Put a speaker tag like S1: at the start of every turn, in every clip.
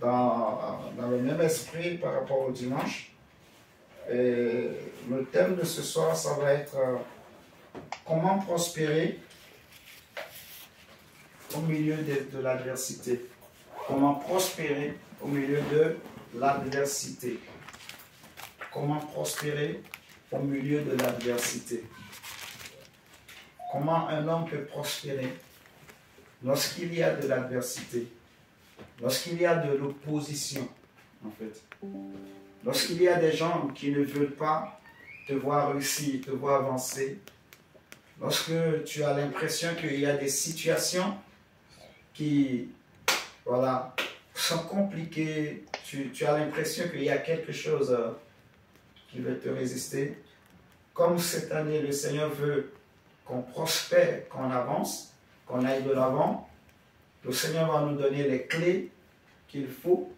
S1: dans le même esprit par rapport au dimanche. Et le thème de ce soir, ça va être comment prospérer au milieu de l'adversité. Comment prospérer au milieu de l'adversité. Comment prospérer au milieu de l'adversité. Comment un homme peut prospérer lorsqu'il y a de l'adversité, lorsqu'il y a de l'opposition, en fait. Lorsqu'il y a des gens qui ne veulent pas te voir réussir, te voir avancer, lorsque tu as l'impression qu'il y a des situations qui, voilà, sont compliquées, tu as l'impression qu'il y a quelque chose qui veut te résister. Comme cette année, le Seigneur veut qu'on prospère, qu'on avance, qu'on aille de l'avant. Le Seigneur va nous donner les clés qu'il faut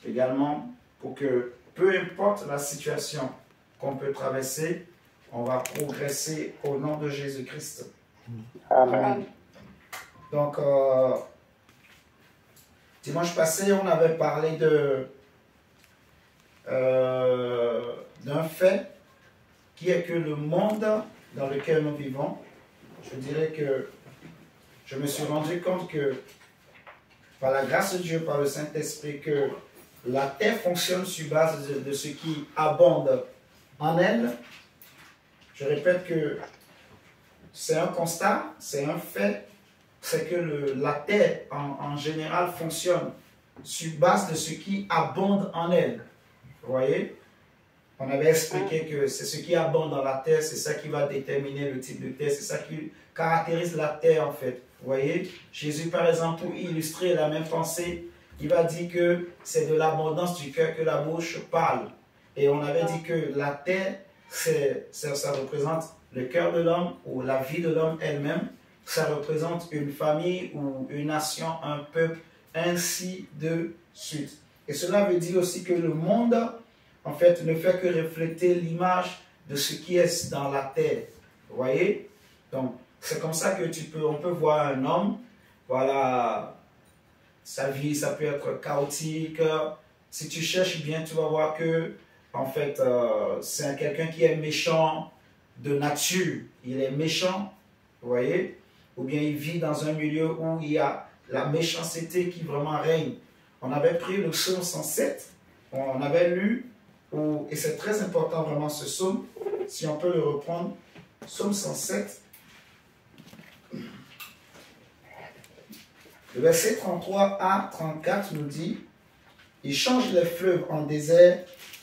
S1: également pour que, peu importe la situation qu'on peut traverser, on va progresser au nom de Jésus-Christ. Amen. Donc, dimanche passé, on avait parlé d'un fait qui est que le monde dans lequel nous vivons, je dirais que je me suis rendu compte que, par la grâce de Dieu, par le Saint-Esprit, que la terre fonctionne sur base de ce qui abonde en elle. Je répète que c'est un constat, c'est un fait, c'est que la terre en général fonctionne sur base de ce qui abonde en elle. Vous voyez? On avait expliqué que c'est ce qui abonde dans la terre, c'est ça qui va déterminer le type de terre, c'est ça qui caractérise la terre en fait. Vous voyez, Jésus par exemple, pour illustrer la même pensée, il va dire que c'est de l'abondance du cœur que la bouche parle. Et on avait dit que la terre, ça représente le cœur de l'homme ou la vie de l'homme elle-même. Ça représente une famille ou une nation, un peuple, ainsi de suite. Et cela veut dire aussi que le monde, en fait, ne fait que refléter l'image de ce qui est dans la terre. Vous voyez? Donc, c'est comme ça que on peut voir un homme, voilà, sa vie, ça peut être chaotique. Si tu cherches bien, tu vas voir que, en fait, c'est quelqu'un qui est méchant de nature. Il est méchant, vous voyez? Ou bien il vit dans un milieu où il y a la méchanceté qui vraiment règne. On avait pris le psaume 107, on avait lu, et c'est très important vraiment ce psaume, si on peut le reprendre, psaume 107. Le verset 33 à 34 nous dit « Il change les fleuves en désert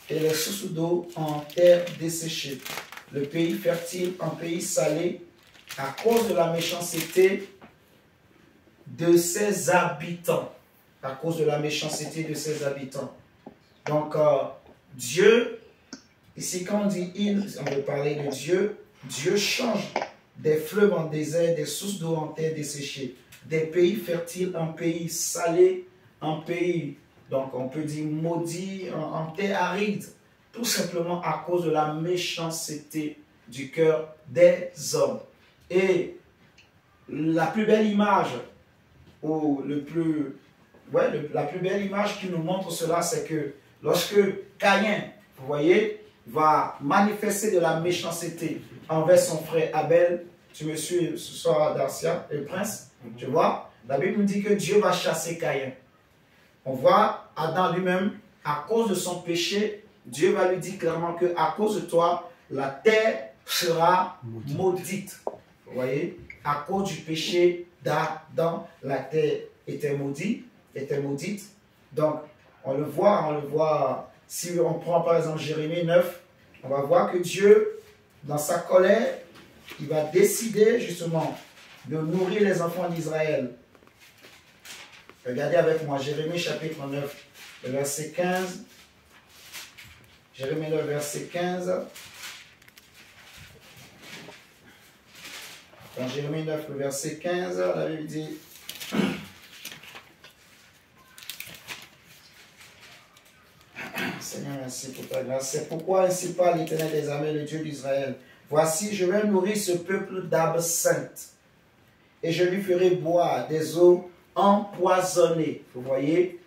S1: et les sources d'eau en terre desséchée, le pays fertile en pays salé, à cause de la méchanceté de ses habitants. » À cause de la méchanceté de ses habitants. Donc, Dieu, ici quand on dit « il », on veut parler de Dieu. Dieu change des fleuves en désert, des sources d'eau en terre desséchée, des pays fertiles en pays salé, en pays, donc on peut dire maudit, en terre aride, tout simplement à cause de la méchanceté du cœur des hommes. Et la plus belle image, ou la plus belle image qui nous montre cela, c'est que lorsque Caïn, vous voyez, va manifester de la méchanceté envers son frère Abel, tu me suis ce soir, Darcia, le prince, tu vois, la Bible nous dit que Dieu va chasser Caïn. On voit Adam lui-même, à cause de son péché, Dieu va lui dire clairement que à cause de toi, la terre sera maudite. Vous voyez, à cause du péché d'Adam, la terre était maudite. Donc, on le voit, si on prend par exemple Jérémie 9, on va voir que Dieu, dans sa colère, il va décider justement de nourrir les enfants d'Israël. Regardez avec moi, Jérémie chapitre 9, le verset 15. Jérémie 9, verset 15. Dans Jérémie 9, le verset 15, la Bible dit Seigneur, merci pour ta grâce. C'est pourquoi ainsi parle l'Éternel des armées, le Dieu d'Israël. Voici, je vais nourrir ce peuple d'arbres saintes, et je lui ferai boire des eaux empoisonnées. Vous voyez,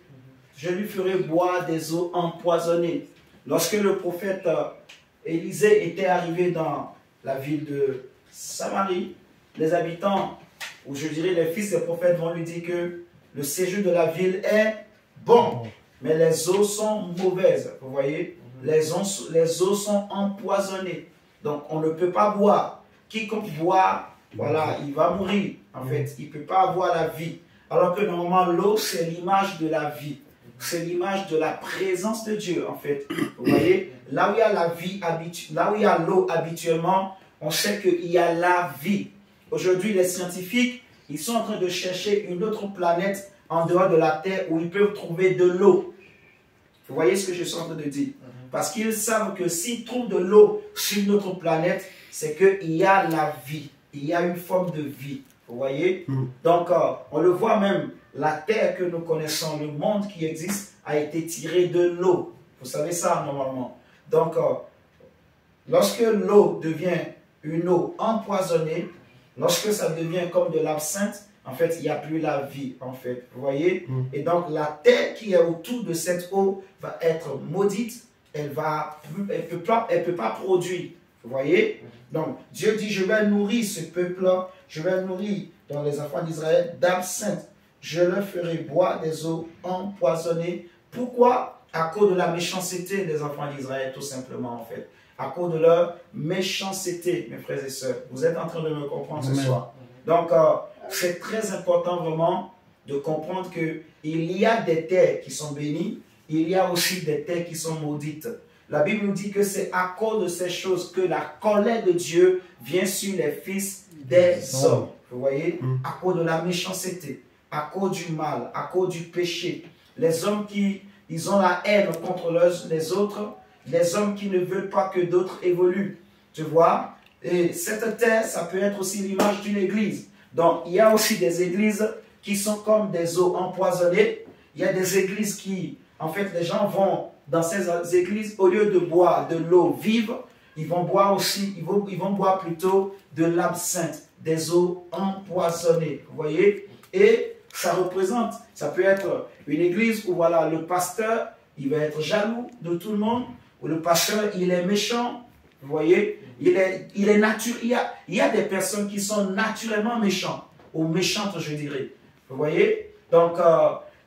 S1: je lui ferai boire des eaux empoisonnées. Lorsque le prophète Élisée était arrivé dans la ville de Samarie, les habitants, ou je dirais les fils des prophètes vont lui dire que le séjour de la ville est bon, mais les eaux sont mauvaises. Vous voyez, les eaux sont empoisonnées. Donc on ne peut pas boire. Quiconque boit, voilà, il va mourir. En fait, il ne peut pas avoir la vie. Alors que normalement, l'eau, c'est l'image de la vie. C'est l'image de la présence de Dieu, en fait. Vous voyez, là où il y a la vie, là où il y a l'eau habituellement, on sait qu'il y a la vie. Aujourd'hui, les scientifiques, ils sont en train de chercher une autre planète en dehors de la Terre où ils peuvent trouver de l'eau. Vous voyez ce que je suis en train de dire? Parce qu'ils savent que s'ils trouvent de l'eau sur notre planète, c'est qu'il y a la vie. Il y a une forme de vie. Vous voyez? Donc, on le voit même, la terre que nous connaissons, le monde qui existe, a été tiré de l'eau. Vous savez ça, normalement. Donc, lorsque l'eau devient une eau empoisonnée, lorsque ça devient comme de l'absinthe, en fait, il n'y a plus la vie, en fait. Vous voyez? Et donc, la terre qui est autour de cette eau va être maudite. Elle ne peut pas produire. Vous voyez? Donc, Dieu dit, je vais nourrir ce peuple-là, je vais nourrir dans les enfants d'Israël d'absinthe. Je leur ferai boire des eaux empoisonnées. Pourquoi? À cause de la méchanceté des enfants d'Israël, tout simplement, en fait. À cause de leur méchanceté, mes frères et sœurs. Vous êtes en train de me comprendre ce soir. Donc, c'est très important vraiment de comprendre qu'il y a des terres qui sont bénies, il y a aussi des terres qui sont maudites. La Bible nous dit que c'est à cause de ces choses que la colère de Dieu vient sur les fils des hommes. Vous voyez? À cause de la méchanceté, à cause du mal, à cause du péché. Les hommes qui ils ont la haine contre les autres, les hommes qui ne veulent pas que d'autres évoluent. Tu vois? Et cette terre, ça peut être aussi l'image d'une église. Donc, il y a aussi des églises qui sont comme des eaux empoisonnées. Il y a des églises qui, en fait, les gens vont dans ces églises, au lieu de boire de l'eau vive, ils vont boire aussi, ils vont boire plutôt de l'absinthe, des eaux empoisonnées. Vous voyez? Et ça représente, ça peut être une église où voilà, le pasteur, il va être jaloux de tout le monde, où le pasteur, il est méchant. Vous voyez? Il est naturel. Il y a des personnes qui sont naturellement méchantes, ou méchantes, je dirais. Vous voyez? Donc,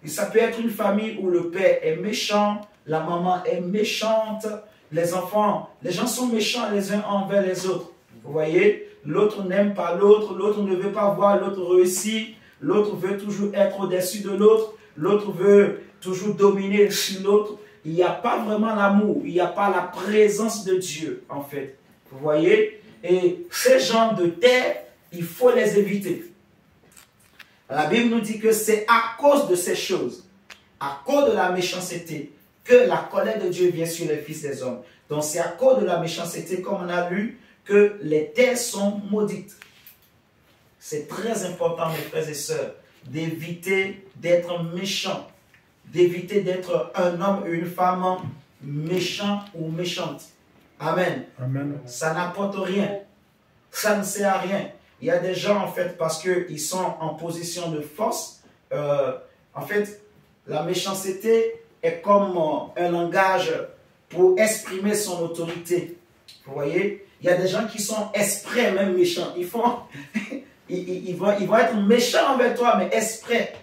S1: ça peut être une famille où le père est méchant, la maman est méchante, les enfants, les gens sont méchants les uns envers les autres. Vous voyez? L'autre n'aime pas l'autre, l'autre ne veut pas voir l'autre réussir, l'autre veut toujours être au-dessus de l'autre, l'autre veut toujours dominer sur l'autre. Il n'y a pas vraiment l'amour, il n'y a pas la présence de Dieu, en fait. Vous voyez? Et ces gens de terre, il faut les éviter. La Bible nous dit que c'est à cause de ces choses, à cause de la méchanceté, que la colère de Dieu vient sur les fils des hommes. Donc c'est à cause de la méchanceté, comme on a lu, que les terres sont maudites. C'est très important, mes frères et sœurs, d'éviter d'être méchant, d'éviter d'être un homme ou une femme méchant ou méchante. Amen.
S2: Amen.
S1: Ça n'apporte rien. Ça ne sert à rien. Il y a des gens, en fait, parce qu'ils sont en position de force, en fait, la méchanceté est comme un langage pour exprimer son autorité. Vous voyez? Il y a des gens qui sont exprès même méchants. Ils vont être méchants envers toi, mais exprès.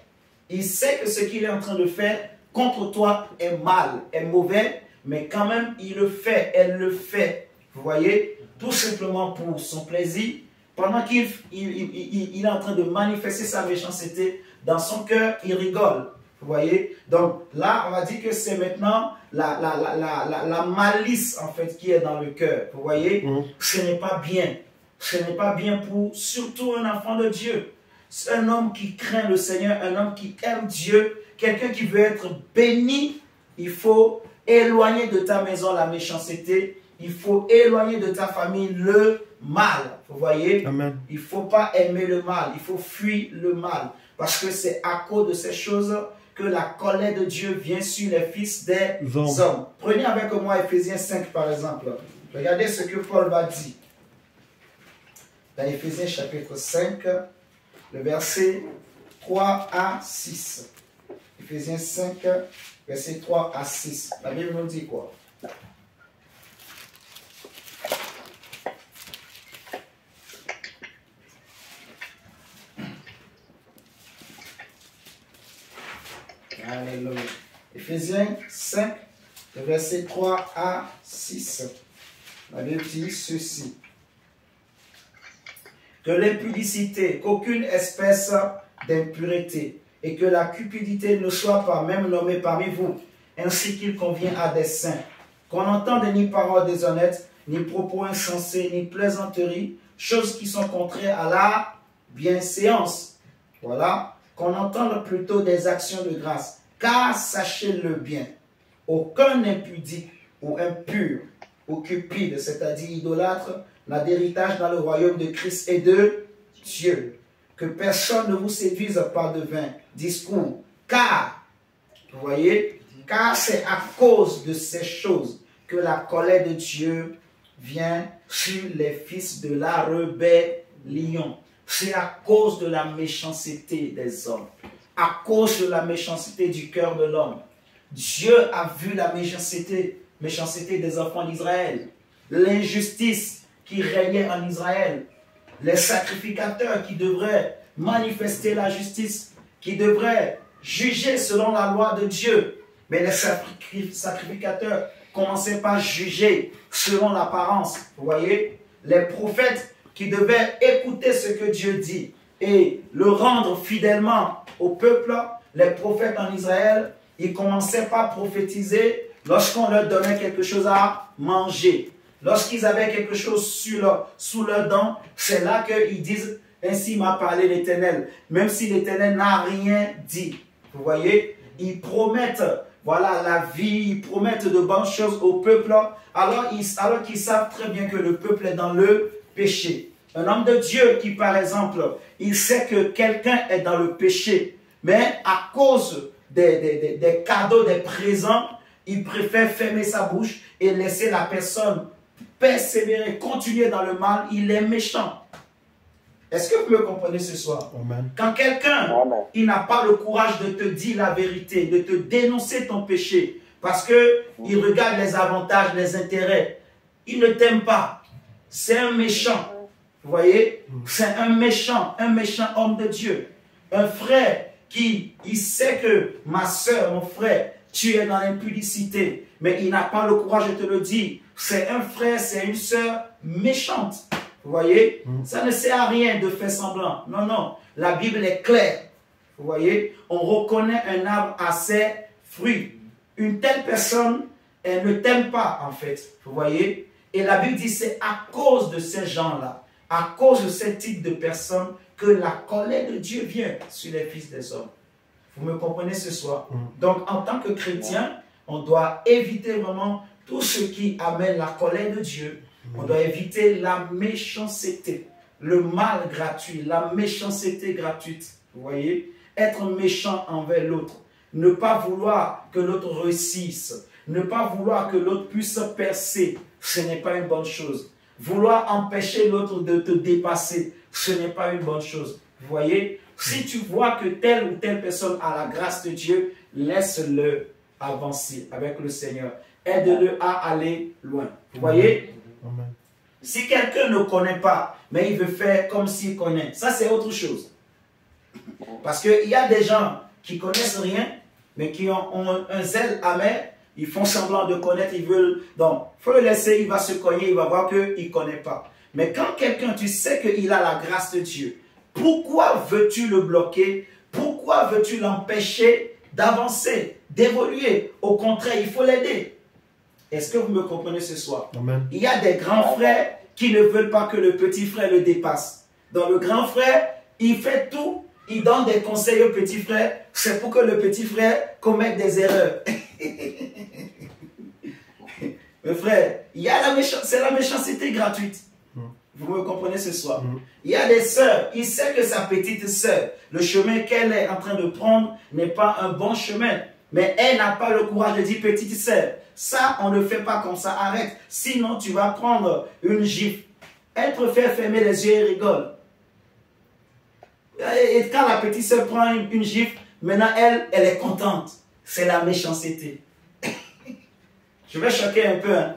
S1: Il sait que ce qu'il est en train de faire contre toi est mal, est mauvais, mais quand même, il le fait, elle le fait. Vous voyez? Tout simplement pour son plaisir. Pendant qu'il est en train de manifester sa méchanceté, dans son cœur, il rigole. Vous voyez? Donc là, on va dire que c'est maintenant la malice, en fait, qui est dans le cœur. Vous voyez? Ce n'est pas bien. Ce n'est pas bien pour surtout un enfant de Dieu. C'est un homme qui craint le Seigneur, un homme qui aime Dieu, quelqu'un qui veut être béni. Il faut éloigner de ta maison la méchanceté. Il faut éloigner de ta famille le mal. Vous voyez? Amen. Il ne faut pas aimer le mal. Il faut fuir le mal. Parce que c'est à cause de ces choses que la colère de Dieu vient sur les fils des hommes. Prenez avec moi Éphésiens 5 par exemple. Regardez ce que Paul va dire. Dans Éphésiens chapitre 5, le verset 3 à 6. Éphésiens 5, versets 3 à 6. La Bible nous dit quoi? Alléluia. Éphésiens 5, versets 3 à 6. La Bible dit ceci. Que l'impudicité, qu'aucune espèce d'impureté et que la cupidité ne soit pas même nommée parmi vous, ainsi qu'il convient à des saints. Qu'on n'entende ni paroles déshonnêtes, ni propos insensés, ni plaisanteries, choses qui sont contraires à la bienséance. Voilà. Qu'on entende plutôt des actions de grâce. Car sachez-le bien, aucun impudique ou impur ou cupide, c'est-à-dire idolâtre, n'a d'héritage dans le royaume de Christ et de Dieu. Que personne ne vous séduise par de vains discours. Car, vous voyez, car c'est à cause de ces choses que la colère de Dieu vient sur les fils de la rébellion. C'est à cause de la méchanceté des hommes, à cause de la méchanceté du cœur de l'homme. Dieu a vu la méchanceté des enfants d'Israël, l'injustice qui régnait en Israël, les sacrificateurs qui devraient manifester la justice, qui devraient juger selon la loi de Dieu. Mais les sacrificateurs commençaient par juger selon l'apparence. Vous voyez, les prophètes qui devaient écouter ce que Dieu dit et le rendre fidèlement au peuple, les prophètes en Israël, ils commençaient par prophétiser lorsqu'on leur donnait quelque chose à manger. Lorsqu'ils avaient quelque chose sous leurs dents, c'est là qu'ils disent « Ainsi m'a parlé l'Éternel », même si l'Éternel n'a rien dit. Vous voyez, ils promettent voilà, la vie, ils promettent de bonnes choses au peuple, alors qu'ils savent très bien que le peuple est dans le péché. Un homme de Dieu qui, par exemple, il sait que quelqu'un est dans le péché, mais à cause des cadeaux, des présents, il préfère fermer sa bouche et laisser la personne persévérer, continuer dans le mal. Il est méchant. Est-ce que vous me comprenez ce soir? Amen. Quand quelqu'un, il n'a pas le courage de te dire la vérité, de te dénoncer ton péché, parce qu'il regarde les avantages, les intérêts, il ne t'aime pas. C'est un méchant. Vous voyez? C'est un méchant homme de Dieu. Un frère qui, il sait que ma soeur, mon frère, tu es dans l'impudicité, mais il n'a pas le courage de te le dire. C'est un frère, c'est une soeur méchante. Vous voyez? Ça ne sert à rien de faire semblant. Non, non. La Bible est claire. Vous voyez? On reconnaît un arbre à ses fruits. Une telle personne, elle ne t'aime pas, en fait. Vous voyez? Et la Bible dit, c'est à cause de ces gens-là, à cause de ce type de personnes, que la colère de Dieu vient sur les fils des hommes. Vous me comprenez ce soir? Donc, en tant que chrétien, on doit éviter vraiment tout ce qui amène la colère de Dieu. On doit éviter la méchanceté, le mal gratuit, la méchanceté gratuite. Vous voyez? Être méchant envers l'autre. Ne pas vouloir que l'autre réussisse. Ne pas vouloir que l'autre puisse percer. Ce n'est pas une bonne chose. Vouloir empêcher l'autre de te dépasser, ce n'est pas une bonne chose. Vous voyez? Si tu vois que telle ou telle personne a la grâce de Dieu, laisse-le avancer avec le Seigneur. Aide-le à aller loin. Vous voyez? Amen. Si quelqu'un ne connaît pas, mais il veut faire comme s'il connaît, ça c'est autre chose. Parce qu'il y a des gens qui connaissent rien, mais qui ont un zèle amer, ils font semblant de connaître, ils veulent... Donc, il faut le laisser, il va se cogner, il va voir qu'il ne connaît pas. Mais quand quelqu'un, tu sais qu'il a la grâce de Dieu, pourquoi veux-tu le bloquer? Pourquoi veux-tu l'empêcher d'avancer, d'évoluer? Au contraire, il faut l'aider. Est-ce que vous me comprenez ce soir? Amen. Il y a des grands frères qui ne veulent pas que le petit frère le dépasse. Donc le grand frère, il fait tout, il donne des conseils au petit frère, c'est pour que le petit frère commette des erreurs. Mes frères, il y a c'est la méchanceté gratuite. Vous me comprenez ce soir? Il y a des sœurs, il sait que sa petite sœur, le chemin qu'elle est en train de prendre n'est pas un bon chemin. Mais elle n'a pas le courage de dire, petite sœur, ça on ne fait pas comme ça, arrête. Sinon tu vas prendre une gifle. Elle préfère fermer les yeux et rigole. Et quand la petite sœur prend une gifle, Maintenant, elle est contente. C'est la méchanceté. Je vais choquer un peu. Hein.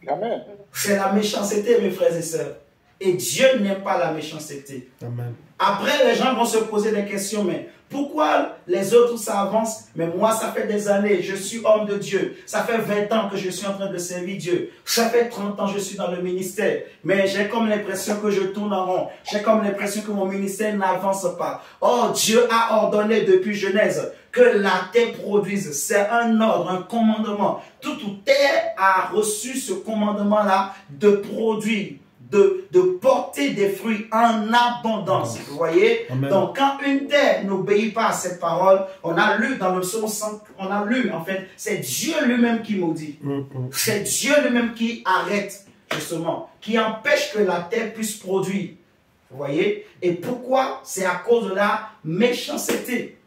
S2: Amen.
S1: C'est la méchanceté, mes frères et sœurs. Et Dieu n'aime pas la méchanceté.
S3: Amen.
S1: Après, les gens vont se poser des questions, mais pourquoi les autres, ça avance, mais moi, ça fait des années, je suis homme de Dieu. Ça fait 20 ans que je suis en train de servir Dieu. Ça fait 30 ans que je suis dans le ministère. Mais j'ai comme l'impression que je tourne en rond. J'ai comme l'impression que mon ministère n'avance pas. Oh, Dieu a ordonné depuis Genèse que la terre produise. C'est un ordre, un commandement. Toute terre a reçu ce commandement-là de produire. De porter des fruits en abondance. Vous voyez?
S3: Amen.
S1: Donc, quand une terre n'obéit pas à cette parole, on a lu dans le psaume 5, on a lu, en fait, c'est Dieu lui-même qui maudit. C'est Dieu lui-même qui arrête, justement, qui empêche que la terre puisse produire. Vous voyez? Et pourquoi? C'est à cause de la méchanceté.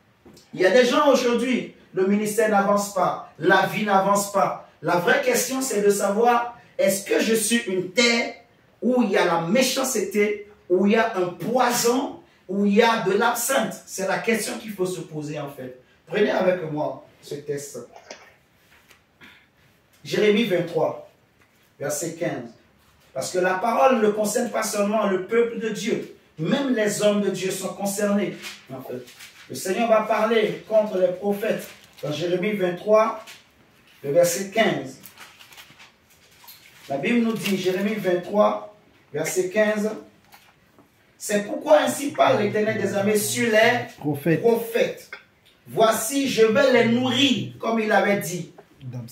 S1: Il y a des gens aujourd'hui, le ministère n'avance pas, la vie n'avance pas. La vraie question, c'est de savoir, est-ce que je suis une terre où il y a la méchanceté, où il y a un poison, où il y a de l'absinthe? C'est la question qu'il faut se poser en fait. Prenez avec moi ce texte. Jérémie 23, verset 15. Parce que la parole ne concerne pas seulement le peuple de Dieu. Même les hommes de Dieu sont concernés. En fait. Le Seigneur va parler contre les prophètes. Dans Jérémie 23, le verset 15. La Bible nous dit, Jérémie 23, verset 15, c'est pourquoi ainsi parle l'Éternel des armées sur les prophètes. Voici, je vais les nourrir, comme il avait dit,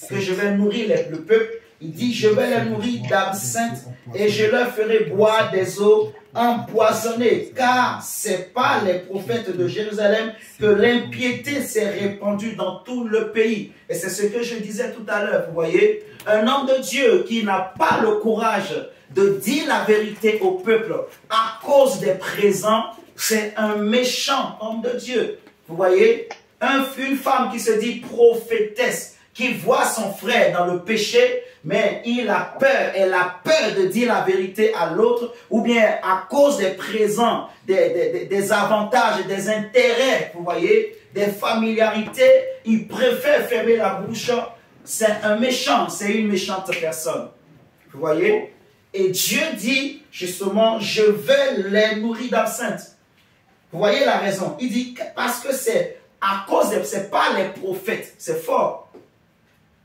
S1: que je vais nourrir le peuple. Il dit, je vais les nourrir d'absinthe et je leur ferai boire des eaux empoisonnées, car c'est par les prophètes de Jérusalem que l'impiété s'est répandue dans tout le pays. Et c'est ce que je disais tout à l'heure, vous voyez, un homme de Dieu qui n'a pas le courage de dire la vérité au peuple à cause des présents, c'est un méchant homme de Dieu. Vous voyez, une femme qui se dit prophétesse, qui voit son frère dans le péché, mais elle a peur de dire la vérité à l'autre, ou bien à cause des présents, des avantages, des intérêts, vous voyez, des familiarités, il préfère fermer la bouche. C'est un méchant, c'est une méchante personne. Vous voyez? Et Dieu dit, justement, je vais les nourrir d'absinthe. Vous voyez la raison? Il dit, parce que c'est à cause de, c'est pas les prophètes, c'est fort.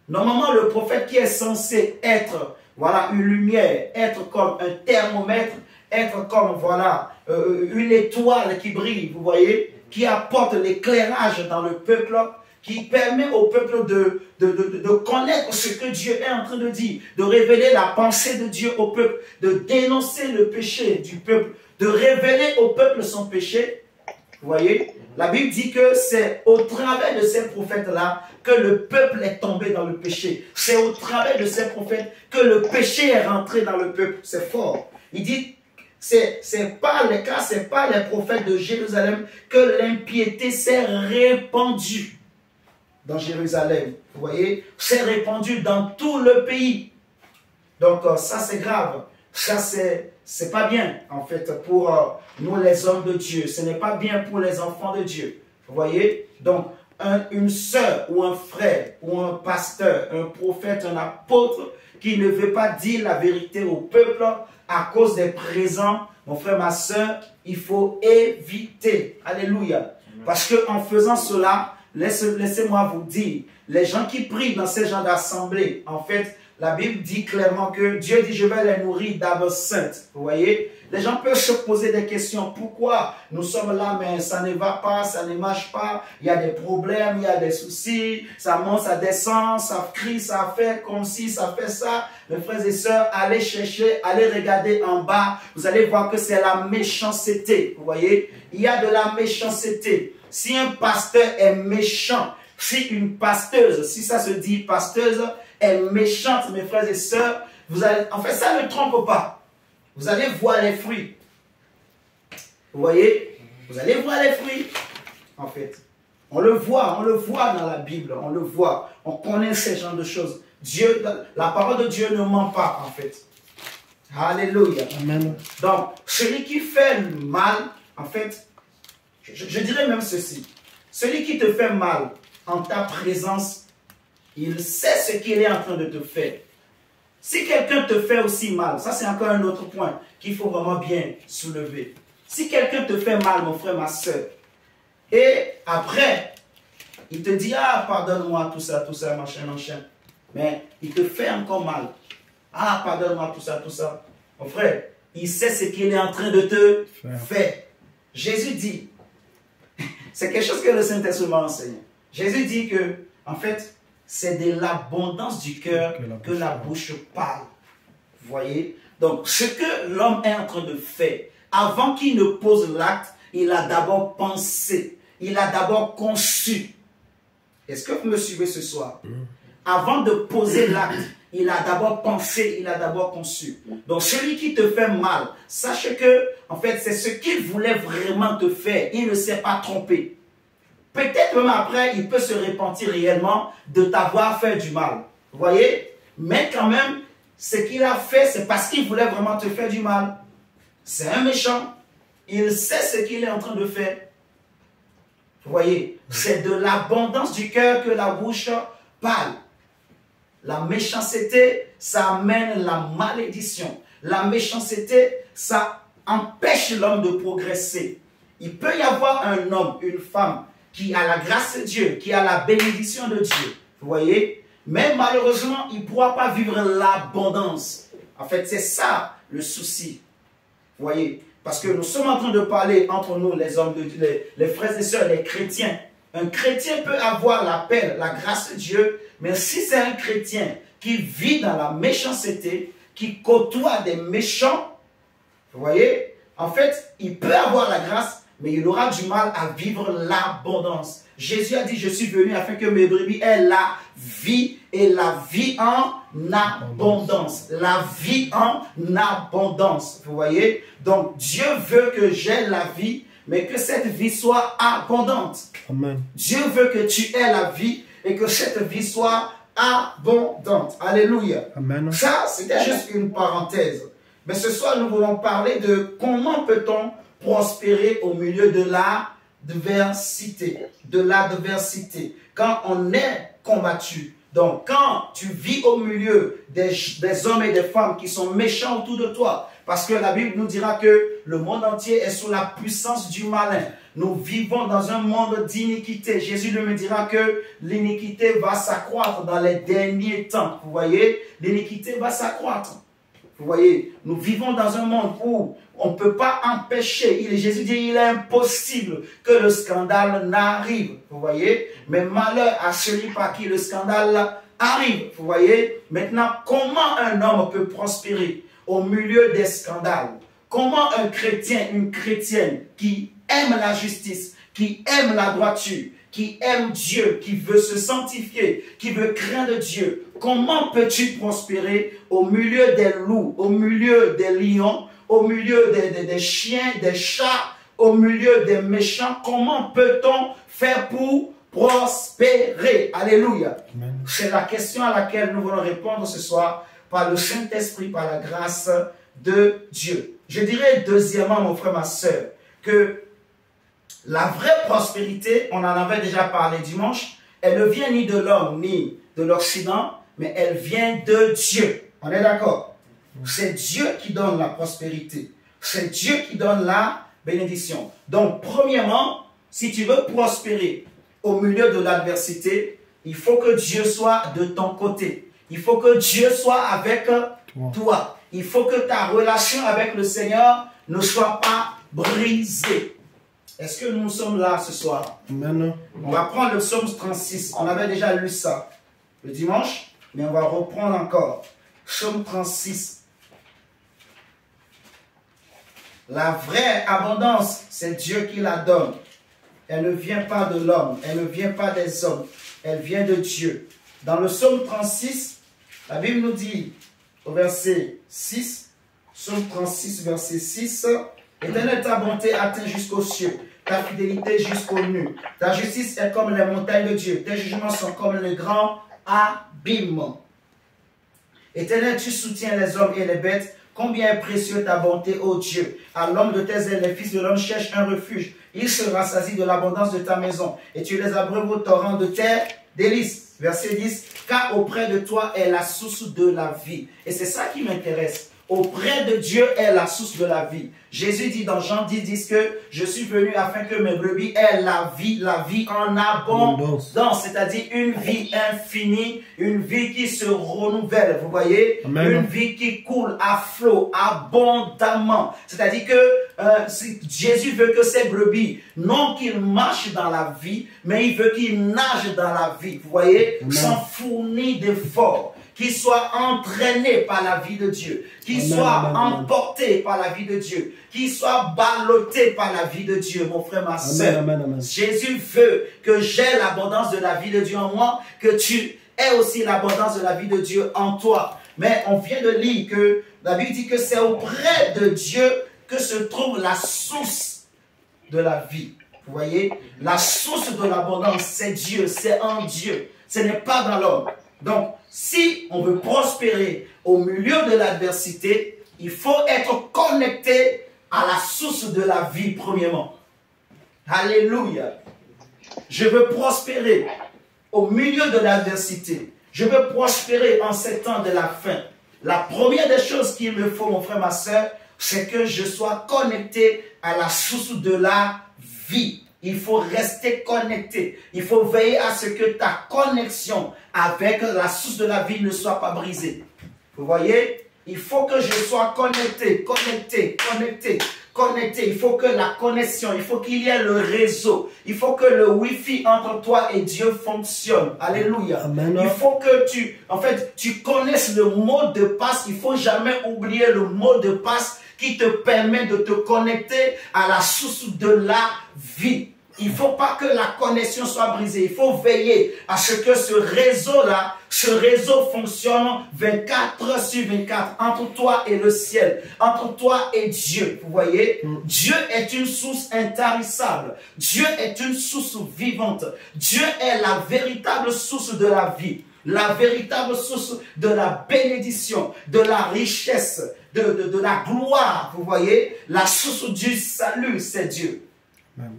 S1: Normalement, le prophète qui est censé être, voilà, une lumière, être comme un thermomètre, être comme, voilà, une étoile qui brille, vous voyez, qui apporte l'éclairage dans le peuple, qui permet au peuple de connaître ce que Dieu est en train de dire, de révéler la pensée de Dieu au peuple, de dénoncer le péché du peuple, de révéler au peuple son péché. Vous voyez, la Bible dit que c'est au travers de ces prophètes-là que le peuple est tombé dans le péché. C'est au travers de ces prophètes que le péché est rentré dans le peuple. C'est fort. Il dit, c'est pas les prophètes de Jérusalem que l'impiété s'est répandue dans Jérusalem. Vous voyez, c'est répandu dans tout le pays. Donc ça c'est grave. Ça c'est pas bien en fait pour nous les hommes de Dieu. Ce n'est pas bien pour les enfants de Dieu. Vous voyez, donc une sœur ou un frère ou un pasteur, un prophète, un apôtre qui ne veut pas dire la vérité au peuple à cause des présents, mon frère, ma sœur, il faut éviter. Alléluia. Parce qu'en faisant cela, laissez-moi vous dire, les gens qui prient dans ces genres d'assemblée, en fait, la Bible dit clairement que Dieu dit, je vais les nourrir d'absinthe. Vous voyez, les gens peuvent se poser des questions. Pourquoi nous sommes là, mais ça ne va pas, ça ne marche pas, il y a des problèmes, il y a des soucis, ça monte, ça descend, ça crie, ça fait comme si, ça fait ça. Mes frères et sœurs, allez chercher, allez regarder en bas, vous allez voir que c'est la méchanceté. Vous voyez, il y a de la méchanceté. Si un pasteur est méchant, si une pasteuse, si ça se dit pasteuse, est méchante, mes frères et sœurs, vous allez, en fait, ça ne trompe pas. Vous allez voir les fruits. Vous voyez? Vous allez voir les fruits. En fait, on le voit dans la Bible, on le voit. On connaît ces genres de choses. Dieu, la parole de Dieu ne ment pas, en fait. Alléluia.
S3: Amen.
S1: Donc, celui qui fait le mal, en fait, je dirais même ceci. Celui qui te fait mal en ta présence, il sait ce qu'il est en train de te faire. Si quelqu'un te fait aussi mal, ça c'est encore un autre point qu'il faut vraiment bien soulever. Si quelqu'un te fait mal, mon frère, ma soeur, et après, il te dit, ah, pardonne-moi, tout ça, machin, machin. Mais il te fait encore mal. Ah, pardonne-moi, tout ça. Mon frère, il sait ce qu'il est en train de te faire. Jésus dit, c'est quelque chose que le Saint-Esprit m'a enseigné. Jésus dit que, en fait, c'est de l'abondance du cœur que la bouche parle. Vous voyez? Donc, ce que l'homme est en train de faire, avant qu'il ne pose l'acte, il a d'abord pensé. Il a d'abord conçu. Est-ce que vous me suivez ce soir? Avant de poser l'acte, il a d'abord pensé, il a d'abord conçu. Donc, celui qui te fait mal, sache que, en fait, c'est ce qu'il voulait vraiment te faire. Il ne s'est pas trompé. Peut-être même après, il peut se repentir réellement de t'avoir fait du mal. Vous voyez? Mais quand même, ce qu'il a fait, c'est parce qu'il voulait vraiment te faire du mal. C'est un méchant. Il sait ce qu'il est en train de faire. Vous voyez? C'est de l'abondance du cœur que la bouche parle. La méchanceté, ça amène la malédiction. La méchanceté, ça empêche l'homme de progresser. Il peut y avoir un homme, une femme, qui a la grâce de Dieu, qui a la bénédiction de Dieu. Vous voyez? Mais malheureusement, il ne pourra pas vivre l'abondance. En fait, c'est ça le souci. Vous voyez? Parce que nous sommes en train de parler entre nous, les hommes, les frères et sœurs, les chrétiens. Un chrétien peut avoir l'appel, la grâce de Dieu, mais si c'est un chrétien qui vit dans la méchanceté, qui côtoie des méchants, vous voyez, en fait, il peut avoir la grâce, mais il aura du mal à vivre l'abondance. Jésus a dit, je suis venu afin que mes brebis aient la vie et la vie en abondance. La vie en abondance, vous voyez. Donc, Dieu veut que j'aie la vie, mais que cette vie soit abondante.
S3: Amen.
S1: Dieu veut que tu aies la vie et que cette vie soit abondante. Alléluia.
S3: Amen.
S1: Ça, c'était juste une parenthèse. Mais ce soir, nous voulons parler de comment peut-on prospérer au milieu de l'adversité. De l'adversité. Quand on est combattu. Donc, quand tu vis au milieu des hommes et des femmes qui sont méchants autour de toi, parce que la Bible nous dira que le monde entier est sous la puissance du malin. Nous vivons dans un monde d'iniquité. Jésus me dira que l'iniquité va s'accroître dans les derniers temps. Vous voyez, l'iniquité va s'accroître. Vous voyez, nous vivons dans un monde où on ne peut pas empêcher. Jésus dit il est impossible que le scandale n'arrive. Vous voyez, mais malheur à celui par qui le scandale arrive. Vous voyez, maintenant, comment un homme peut prospérer au milieu des scandales? Comment un chrétien, une chrétienne qui aime la justice, qui aime la droiture, qui aime Dieu, qui veut se sanctifier, qui veut craindre Dieu, comment peux-tu prospérer au milieu des loups, au milieu des lions, au milieu des chiens, des chats, au milieu des méchants? Comment peut-on faire pour prospérer? Alléluia. C'est la question à laquelle nous voulons répondre ce soir par le Saint-Esprit, par la grâce de Dieu. Je dirais deuxièmement, mon frère, ma soeur, que la vraie prospérité, on en avait déjà parlé dimanche, elle ne vient ni de l'homme ni de l'Occident, mais elle vient de Dieu. On est d'accord? C'est Dieu qui donne la prospérité. C'est Dieu qui donne la bénédiction. Donc, premièrement, si tu veux prospérer au milieu de l'adversité, il faut que Dieu soit de ton côté. Il faut que Dieu soit avec toi. Il faut que ta relation avec le Seigneur ne soit pas brisée. Est-ce que nous sommes là ce soir?
S3: Amen.
S1: On va prendre le psaume 36. On avait déjà lu ça le dimanche, mais on va reprendre encore. Psaume 36. La vraie abondance, c'est Dieu qui la donne. Elle ne vient pas de l'homme, elle ne vient pas des hommes, elle vient de Dieu. Dans le psaume 36, la Bible nous dit au verset 6, psaume 36, verset 6, « Éternel, ta bonté atteint jusqu'aux cieux, ta fidélité jusqu'aux nues. Ta justice est comme les montagnes de Dieu, tes jugements sont comme les grands abîmes. Éternel, tu soutiens les hommes et les bêtes, Combien est précieux ta bonté, ô Dieu. À l'homme de tes ailes, les fils de l'homme cherchent un refuge. Ils se rassasient de l'abondance de ta maison. Et tu les abreuves au torrent de tes délices. Verset 10. Car auprès de toi est la source de la vie. Et c'est ça qui m'intéresse. Auprès de Dieu est la source de la vie. Jésus dit dans Jean 10 que je suis venu afin que mes brebis aient la vie en abondance. C'est-à-dire une vie infinie, une vie qui se renouvelle. Vous voyez? Amen. Une vie qui coule à flot, abondamment. C'est-à-dire que Jésus veut que ces brebis, non qu'ils marchent dans la vie, mais il veut qu'ils nagent dans la vie. Vous voyez? Sans fournir d'efforts. Qu'ils soient entraînés par la vie de Dieu, qu'ils soient emportés par la vie de Dieu, qu'ils soient ballottés par la vie de Dieu, mon frère, ma soeur. Jésus veut que j'ai l'abondance de la vie de Dieu en moi, que tu aies aussi l'abondance de la vie de Dieu en toi. Mais on vient de lire que la Bible dit que c'est auprès de Dieu que se trouve la source de la vie. Vous voyez, la source de l'abondance, c'est Dieu, c'est en Dieu. Ce n'est pas dans l'homme. Donc, si on veut prospérer au milieu de l'adversité, il faut être connecté à la source de la vie, premièrement. Alléluia. Je veux prospérer au milieu de l'adversité. Je veux prospérer en ces temps de la fin. La première des choses qu'il me faut, mon frère, ma soeur, c'est que je sois connecté à la source de la vie. Il faut rester connecté. Il faut veiller à ce que ta connexion avec la source de la vie ne soit pas brisée. Vous voyez? Il faut que je sois connecté. Il faut que la connexion, il faut qu'il y ait le réseau. Il faut que le Wi-Fi entre toi et Dieu fonctionne. Alléluia. Amen. Il faut que tu connaisses le mot de passe. Il ne faut jamais oublier le mot de passe qui te permet de te connecter à la source de la vie. Il ne faut pas que la connexion soit brisée. Il faut veiller à ce que ce réseau-là, ce réseau fonctionne 24 sur 24 entre toi et le ciel, entre toi et Dieu. Vous voyez, Dieu est une source intarissable. Dieu est une source vivante. Dieu est la véritable source de la vie, la véritable source de la bénédiction, de la richesse, de la gloire. Vous voyez, la source du salut, c'est Dieu. Amen.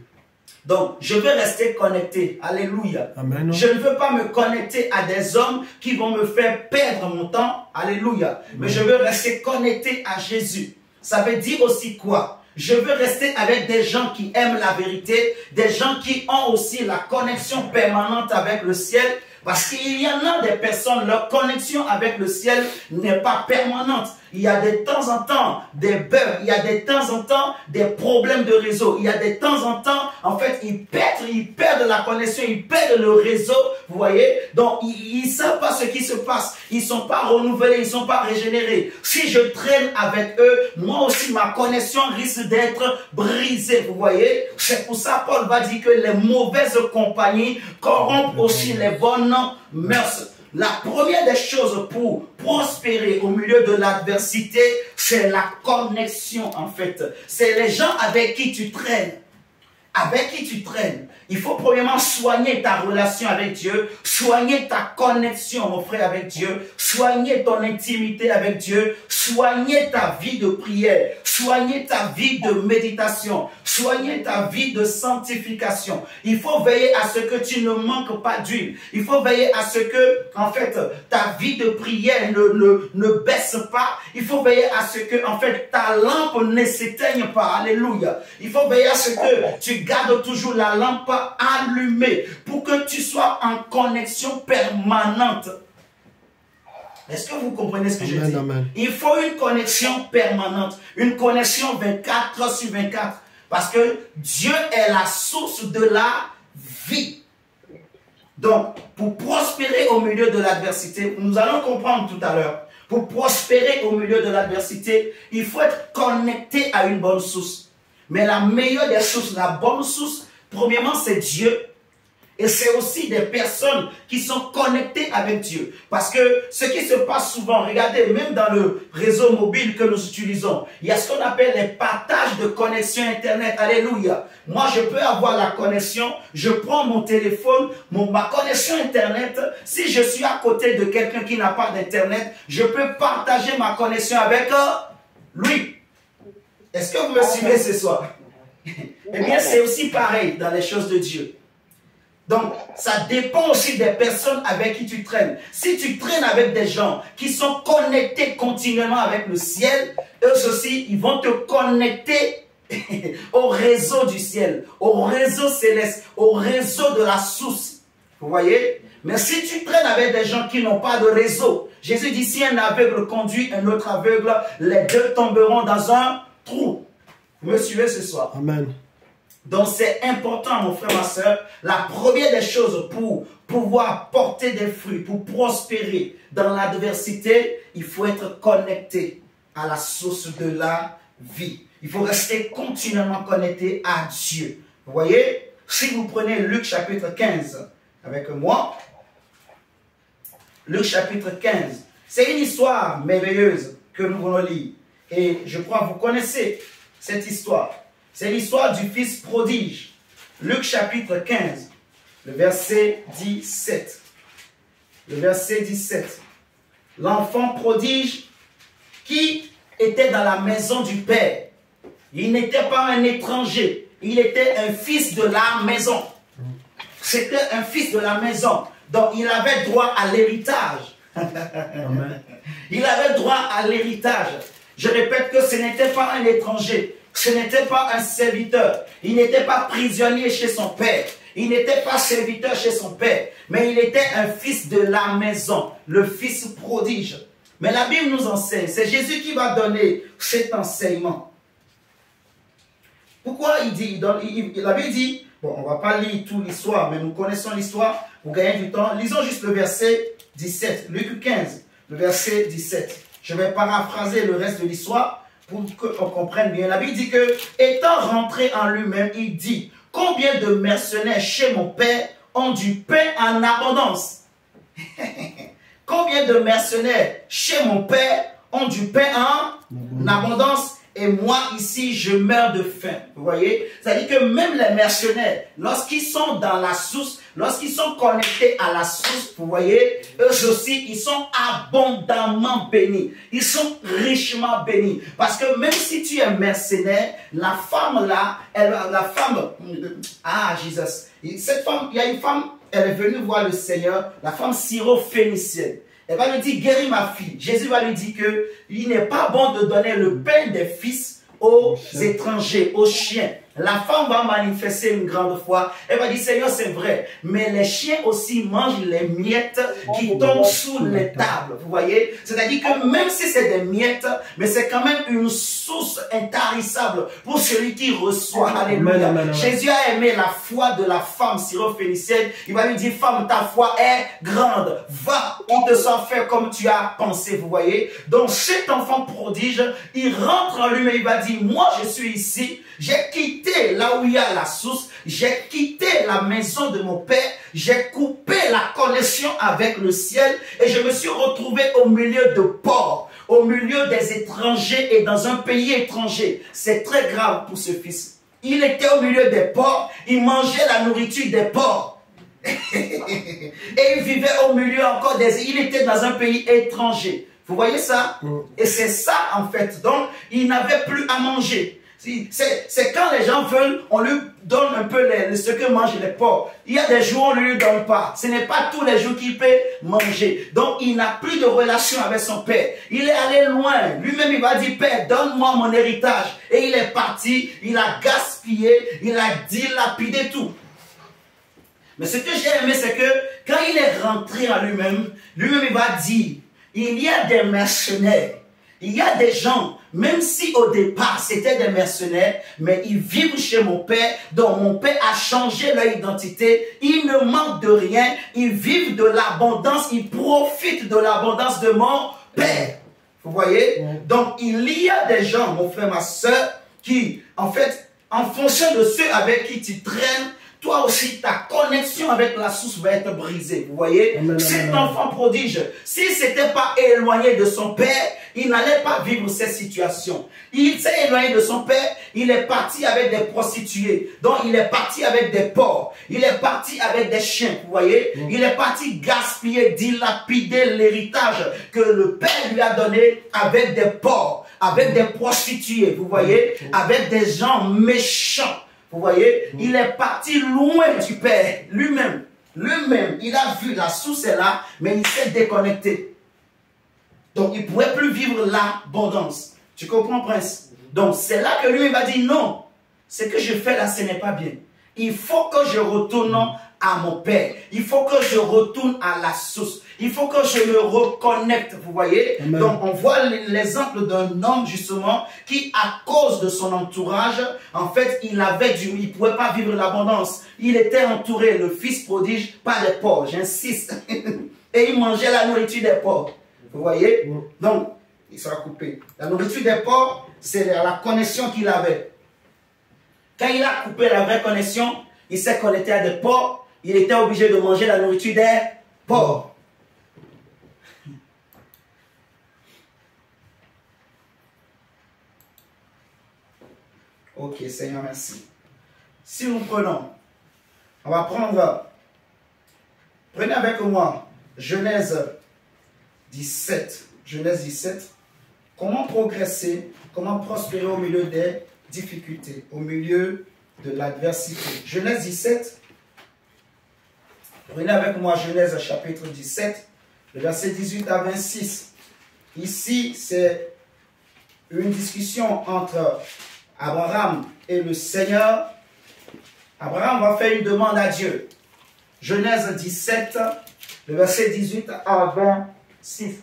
S1: Donc, je veux rester connecté. Alléluia. Amen. Je ne veux pas me connecter à des hommes qui vont me faire perdre mon temps. Alléluia. Amen. Mais je veux rester connecté à Jésus. Ça veut dire aussi quoi? Je veux rester avec des gens qui aiment la vérité, des gens qui ont aussi la connexion permanente avec le ciel. Parce qu'il y en a des personnes, leur connexion avec le ciel n'est pas permanente. Il y a de temps en temps des bugs, il y a de temps en temps des problèmes de réseau. Il y a de temps en temps, en fait, ils perdent la connexion, ils perdent le réseau, vous voyez. Donc, ils ne savent pas ce qui se passe. Ils ne sont pas renouvelés, ils ne sont pas régénérés. Si je traîne avec eux, moi aussi, ma connexion risque d'être brisée, vous voyez. C'est pour ça, Paul va dire que les mauvaises compagnies corrompent aussi les bonnes mœurs. La première des choses pour prospérer au milieu de l'adversité, c'est la connexion en fait. C'est les gens avec qui tu traînes. Avec qui tu traînes. Il faut premièrement soigner ta relation avec Dieu, soigner ta connexion, mon frère, avec Dieu, soigner ton intimité avec Dieu, soigner ta vie de prière, soigner ta vie de méditation, soigner ta vie de sanctification. Il faut veiller à ce que tu ne manques pas d'huile. Il faut veiller à ce que, en fait, ta vie de prière ne baisse pas. Il faut veiller à ce que, en fait, ta lampe ne s'éteigne pas. Alléluia. Il faut veiller à ce que tu gardes toujours la lampe allumée pour que tu sois en connexion permanente. Est-ce que vous comprenez ce que je dis? Amen. Il faut une connexion permanente, une connexion 24 sur 24. Parce que Dieu est la source de la vie. Donc, pour prospérer au milieu de l'adversité, nous allons comprendre tout à l'heure, pour prospérer au milieu de l'adversité, il faut être connecté à une bonne source. Mais la meilleure des sources, la bonne source, premièrement, c'est Dieu. Et c'est aussi des personnes qui sont connectées avec Dieu. Parce que ce qui se passe souvent, regardez, même dans le réseau mobile que nous utilisons, il y a ce qu'on appelle les partages de connexion Internet. Alléluia. Moi, je peux avoir la connexion, je prends mon téléphone, ma connexion Internet. Si je suis à côté de quelqu'un qui n'a pas d'Internet, je peux partager ma connexion avec lui. Est-ce que vous me suivez ce soir? Eh bien, c'est aussi pareil dans les choses de Dieu. Donc, ça dépend aussi des personnes avec qui tu traînes. Si tu traînes avec des gens qui sont connectés continuellement avec le ciel, eux aussi, ils vont te connecter au réseau du ciel, au réseau céleste, au réseau de la source. Vous voyez? Mais si tu traînes avec des gens qui n'ont pas de réseau, Jésus dit, si un aveugle conduit un autre aveugle, les deux tomberont dans un trou. Vous me suivez ce soir?
S3: Amen.
S1: Donc c'est important, mon frère, ma soeur. La première des choses pour pouvoir porter des fruits, pour prospérer dans l'adversité, il faut être connecté à la source de la vie. Il faut rester continuellement connecté à Dieu. Vous voyez, si vous prenez Luc chapitre 15 avec moi, Luc chapitre 15, c'est une histoire merveilleuse que nous voulons lire. Et je crois que vous connaissez cette histoire. C'est l'histoire du fils prodige. Luc chapitre 15, le verset 17. Le verset 17. L'enfant prodige qui était dans la maison du Père. Il n'était pas un étranger. Il était un fils de la maison. C'était un fils de la maison. Donc il avait droit à l'héritage. Il avait droit à l'héritage. Je répète que ce n'était pas un étranger. Ce n'était pas un serviteur. Il n'était pas prisonnier chez son père. Il n'était pas serviteur chez son père. Mais il était un fils de la maison. Le fils prodige. Mais la Bible nous enseigne. C'est Jésus qui va donner cet enseignement. Pourquoi il dit, la Bible dit, bon, on ne va pas lire toute l'histoire, mais nous connaissons l'histoire. Pour gagner du temps, lisons juste le verset 17. Luc 15, le verset 17. Je vais paraphraser le reste de l'histoire pour qu'on comprenne bien. La Bible dit que, étant rentré en lui-même, il dit, combien de mercenaires chez mon père ont du pain en abondance? Combien de mercenaires chez mon père ont du pain en abondance? Et moi, ici, je meurs de faim. Vous voyez? C'est-à-dire que même les mercenaires, lorsqu'ils sont dans la source, lorsqu'ils sont connectés à la source, vous voyez, eux aussi, ils sont abondamment bénis. Ils sont richement bénis. Parce que même si tu es mercenaire, la femme là, Jésus. Cette femme, il y a une femme, elle est venue voir le Seigneur, la femme syro-phénicienne. Elle va lui dire, guéris ma fille. Jésus va lui dire qu'il n'est pas bon de donner le pain des fils aux étrangers, aux chiens. La femme va manifester une grande foi. Elle va dire, Seigneur, c'est vrai. Mais les chiens aussi mangent les miettes qui tombent sous les tables. Vous voyez? C'est-à-dire que même si c'est des miettes, mais c'est quand même une source intarissable pour celui qui reçoit. Alléluia. Jésus a aimé la foi de la femme syro-phénicienne. Il va lui dire, femme, ta foi est grande. Va, qu'il te soit fait comme tu as pensé. Vous voyez? Donc cet enfant prodige, il rentre en lui-même. Il va dire, moi je suis ici. J'ai quitté là où il y a la source, j'ai quitté la maison de mon père, j'ai coupé la connexion avec le ciel et je me suis retrouvé au milieu de pauvres, au milieu des étrangers et dans un pays étranger. C'est très grave pour ce fils. Il était au milieu des pauvres, il mangeait la nourriture des pauvres. Et il vivait au milieu encore des... Il était dans un pays étranger. Vous voyez ça? Et c'est ça en fait. Donc, il n'avait plus à manger. C'est quand les gens veulent, on lui donne un peu ce que mangent les pauvres. Il y a des jours où on ne lui donne pas. Ce n'est pas tous les jours qu'il peut manger. Donc il n'a plus de relation avec son père. Il est allé loin. Lui-même il va dire, Père, donne-moi mon héritage. Et il est parti, il a gaspillé, il a dilapidé tout. Mais ce que j'ai aimé, c'est que quand il est rentré en lui-même, lui-même il va dire, il y a des mercenaires. Il y a des gens, même si au départ c'était des mercenaires, mais ils vivent chez mon père, dont mon père a changé leur identité, ils ne manquent de rien, ils vivent de l'abondance, ils profitent de l'abondance de mon père. Vous voyez? Donc il y a des gens, mon frère, ma soeur, qui, en fait, en fonction de ceux avec qui tu traînes, toi aussi, ta connexion avec la source va être brisée. Vous voyez? Cet enfant prodige, s'il ne s'était pas éloigné de son père, il n'allait pas vivre cette situation. Il s'est éloigné de son père, il est parti avec des prostituées. Donc, il est parti avec des porcs. Il est parti avec des chiens. Vous voyez? Il est parti gaspiller, dilapider l'héritage que le père lui a donné avec des porcs, avec des prostituées, vous voyez, avec des gens méchants, vous voyez. Il est parti loin du Père, lui-même. Lui-même, il a vu la source est là, mais il s'est déconnecté. Donc, il ne pouvait plus vivre l'abondance. Tu comprends, Prince? Donc, c'est là que lui va dire non. Ce que je fais là, ce n'est pas bien. Il faut que je retourne à mon Père. Il faut que je retourne à la source. Il faut que je me reconnecte, vous voyez. Amen. Donc, on voit l'exemple d'un homme, justement, qui, à cause de son entourage, en fait, il ne pouvait pas vivre l'abondance. Il était entouré, le fils prodige, par des porcs, j'insiste. Et il mangeait la nourriture des porcs. Vous voyez? Donc, il sera coupé. La nourriture des porcs, c'est la connexion qu'il avait. Quand il a coupé la vraie connexion, il s'est connecté à des porcs. Il était obligé de manger la nourriture des porcs. Ok, Seigneur, merci. Si nous prenons, on va prendre, prenez avec moi Genèse 17. Genèse 17. Comment progresser, comment prospérer au milieu des difficultés, au milieu de l'adversité. Genèse 17. Prenez avec moi Genèse chapitre 17, le verset 18 à 26. Ici, c'est une discussion entre Abraham et le Seigneur. Abraham va faire une demande à Dieu. Genèse 17, le verset 18 à 26.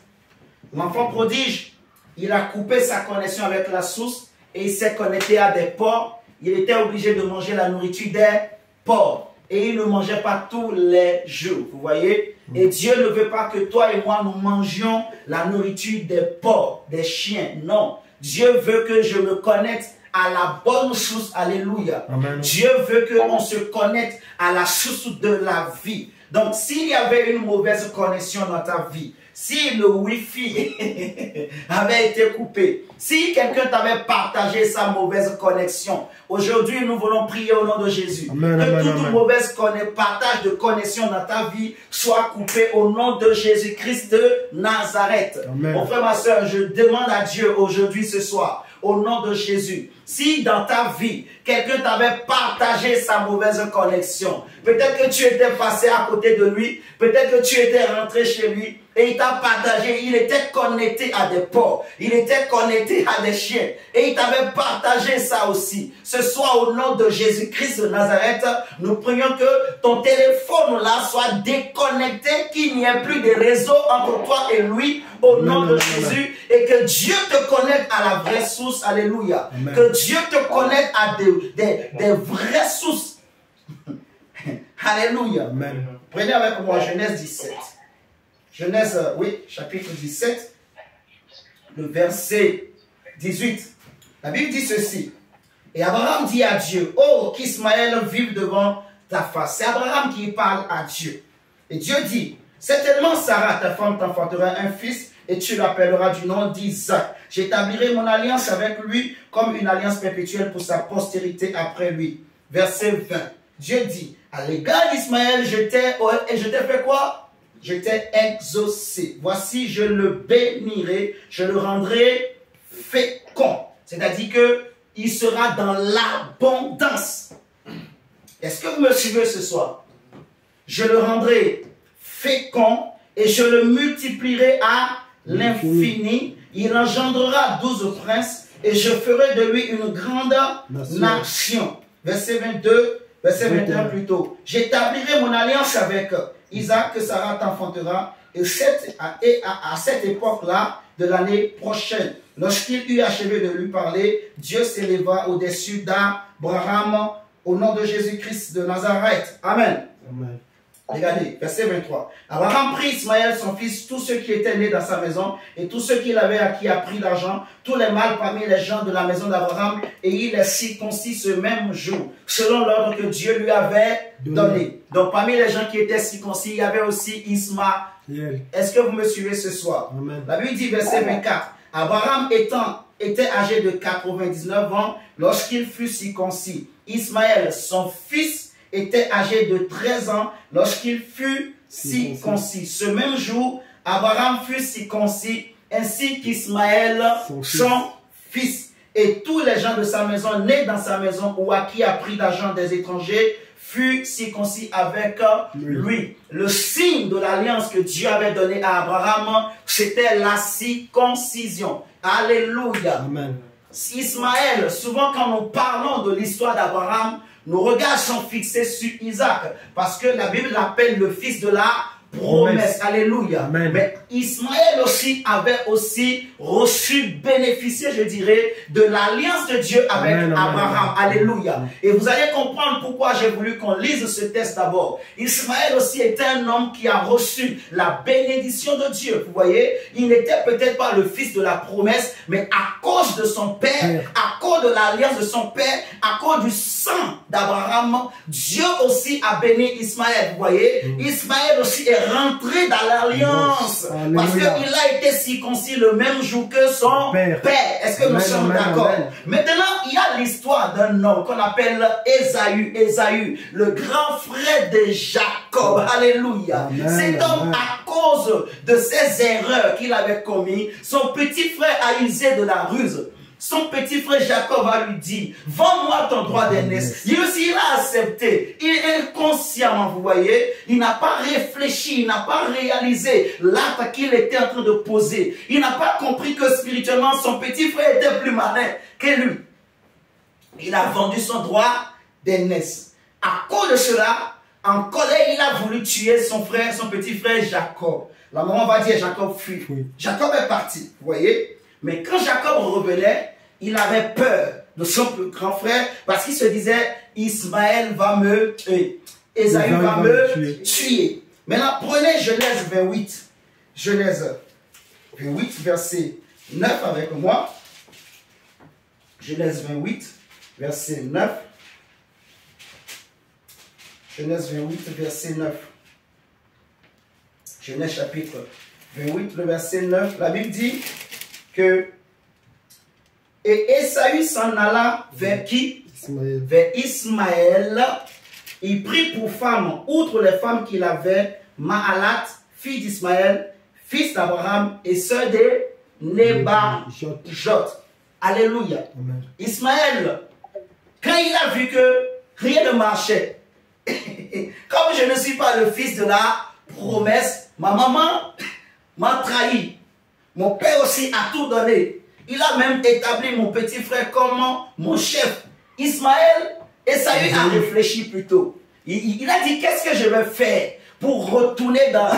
S1: L'enfant prodige, il a coupé sa connexion avec la source et il s'est connecté à des porcs. Il était obligé de manger la nourriture des porcs. Et il ne mangeait pas tous les jours, vous voyez. Et Dieu ne veut pas que toi et moi, nous mangions la nourriture des porcs, des chiens. Non. Dieu veut que je me connecte à la bonne source. Alléluia. Amen. Dieu veut qu'on se connecte à la source de la vie. Donc, s'il y avait une mauvaise connexion dans ta vie, si le Wi-Fi avait été coupé, si quelqu'un t'avait partagé sa mauvaise connexion, aujourd'hui nous voulons prier au nom de Jésus. Amen, que toute mauvaise partage de connexion dans ta vie soit coupé au nom de Jésus-Christ de Nazareth. Amen. Mon frère, ma soeur, je demande à Dieu aujourd'hui, ce soir, au nom de Jésus, si dans ta vie, quelqu'un t'avait partagé sa mauvaise connexion, peut-être que tu étais passé à côté de lui, peut-être que tu étais rentré chez lui, et il t'a partagé, il était connecté à des porcs, il était connecté à des chiens, et il t'avait partagé ça aussi. Ce soir, au nom de Jésus-Christ de Nazareth, nous prions que ton téléphone là soit déconnecté, qu'il n'y ait plus de réseau entre toi et lui, au nom de Jésus, et que Dieu te connecte à la vraie source. Alléluia. Amen. Que Dieu te connecte à des vraies sources. Alléluia. Amen. Prenez avec moi Genèse 17. Genèse, oui, chapitre 17, le verset 18. La Bible dit ceci. Et Abraham dit à Dieu, oh, qu'Ismaël vive devant ta face. C'est Abraham qui parle à Dieu. Et Dieu dit, certainement Sarah, ta femme, t'enfantera un fils, et tu l'appelleras du nom d'Isaac. J'établirai mon alliance avec lui comme une alliance perpétuelle pour sa postérité après lui. Verset 20. Dieu dit, à l'égard d'Ismaël, je t'ai fait quoi? Je t'ai exaucé. Voici, je le bénirai, je le rendrai fécond. C'est-à-dire qu'il sera dans l'abondance. Est-ce que vous me suivez ce soir? Je le rendrai fécond et je le multiplierai à l'infini. Il engendrera 12 princes et je ferai de lui une grande nation. Verset 22, verset 21 plutôt. J'établirai mon alliance avec Isaac que Sarah t'enfantera et à cette époque-là de l'année prochaine, lorsqu'il eut achevé de lui parler, Dieu s'éleva au-dessus d'Abraham au nom de Jésus-Christ de Nazareth. Amen. Amen. Regardez, verset 23. Abraham prit Ismaël, son fils, tous ceux qui étaient nés dans sa maison, et tous ceux qu'il avait acquis a pris l'argent, tous les mâles parmi les gens de la maison d'Abraham, et il les circoncis ce même jour, selon l'ordre que Dieu lui avait donné. Donc parmi les gens qui étaient circoncis, il y avait aussi Ismaël. Est-ce que vous me suivez ce soir? Amen. La Bible dit, verset 24, Abraham était âgé de 99 ans lorsqu'il fut circoncis. Ismaël, son fils, était âgé de 13 ans lorsqu'il fut circoncis. Ce même jour, Abraham fut circoncis ainsi qu'Ismaël, son fils. Et tous les gens de sa maison, nés dans sa maison ou à qui a pris d'argent des étrangers, furent circoncis avec lui. Le signe de l'alliance que Dieu avait donné à Abraham, c'était la circoncision. Alléluia.
S3: Amen.
S1: Ismaël, souvent quand nous parlons de l'histoire d'Abraham, nos regards sont fixés sur Isaac, parce que la Bible l'appelle le fils de la promesse. Alléluia.
S3: Amen.
S1: Mais Ismaël aussi avait aussi reçu, bénéficié, je dirais, de l'alliance de Dieu avec Abraham. Alléluia. Et vous allez comprendre pourquoi j'ai voulu qu'on lise ce texte d'abord. Ismaël aussi était un homme qui a reçu la bénédiction de Dieu. Vous voyez, il n'était peut-être pas le fils de la promesse, mais à cause de son père, à cause de l'alliance de son père, à cause du sang d'Abraham, Dieu aussi a béni Ismaël. Vous voyez, Ismaël aussi est rentré dans l'alliance parce qu'il a été circoncis le même jour que son père. Est-ce que nous sommes d'accord? Maintenant, il y a l'histoire d'un homme qu'on appelle Ésaü. Ésaü, le grand frère de Jacob. Alléluia. Cet homme, à cause de ses erreurs qu'il avait commises, son petit frère a usé de la ruse. Son petit frère Jacob a lui dit, vends-moi ton droit d'aînesse. Il aussi, il a accepté. Il est inconsciemment, vous voyez, il n'a pas réfléchi, il n'a pas réalisé l'acte qu'il était en train de poser. Il n'a pas compris que spirituellement, son petit frère était plus malin que lui. Il a vendu son droit d'aînesse. À cause de cela, en colère, il a voulu tuer son frère, son petit frère Jacob. La maman va dire, Jacob fuit. Jacob est parti, vous voyez. Mais quand Jacob revenait, il avait peur de son plus grand frère parce qu'il se disait, Ismaël va me tuer. Ésaü va me tuer. Maintenant, prenez Genèse 28. Genèse 28, verset 9 avec moi. Genèse 28, verset 9. Genèse 28, verset 9. Genèse chapitre 28, le verset 9. La Bible dit que et Ésaü s'en alla vers qui? Ismaël. Vers Ismaël. Il prit pour femme, outre les femmes qu'il avait, Mahalat, fille d'Ismaël, fils d'Abraham et sœur de Nebajoth. Alléluia. Amen. Ismaël, quand il a vu que rien ne marchait, comme je ne suis pas le fils de la promesse, ma maman m'a trahi. Mon père aussi a tout donné. Il a même établi mon petit frère comme mon chef. Ismaël, Ésaü a réfléchi plutôt. Il a dit, qu'est-ce que je vais faire pour retourner dans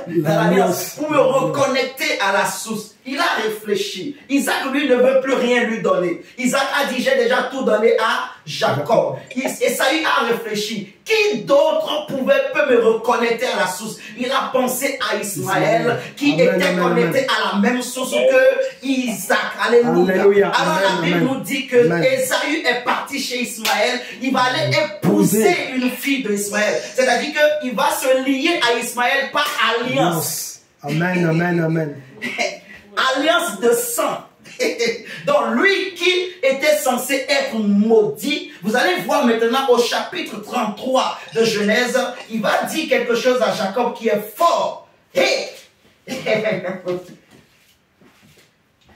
S1: l'alliance, pour me reconnecter à la source. Il a réfléchi. Isaac, lui, ne veut plus rien lui donner. Isaac a dit, j'ai déjà tout donné à Jacob. Ésaü a réfléchi. Qui d'autre peut me reconnecter à la source? Il a pensé à Ismaël, qui était connecté à la même source que Isaac. Alléluia. Alors la Bible nous dit que Ésaü est parti chez Ismaël. Il va aller épouser une fille d'Ismaël. C'est-à-dire qu'il va se lier à Ismaël par alliance.
S3: Amen, amen, amen.
S1: Alliance de sang. Donc lui qui était censé être maudit, vous allez voir maintenant au chapitre 33 de Genèse, il va dire quelque chose à Jacob qui est fort. Hey!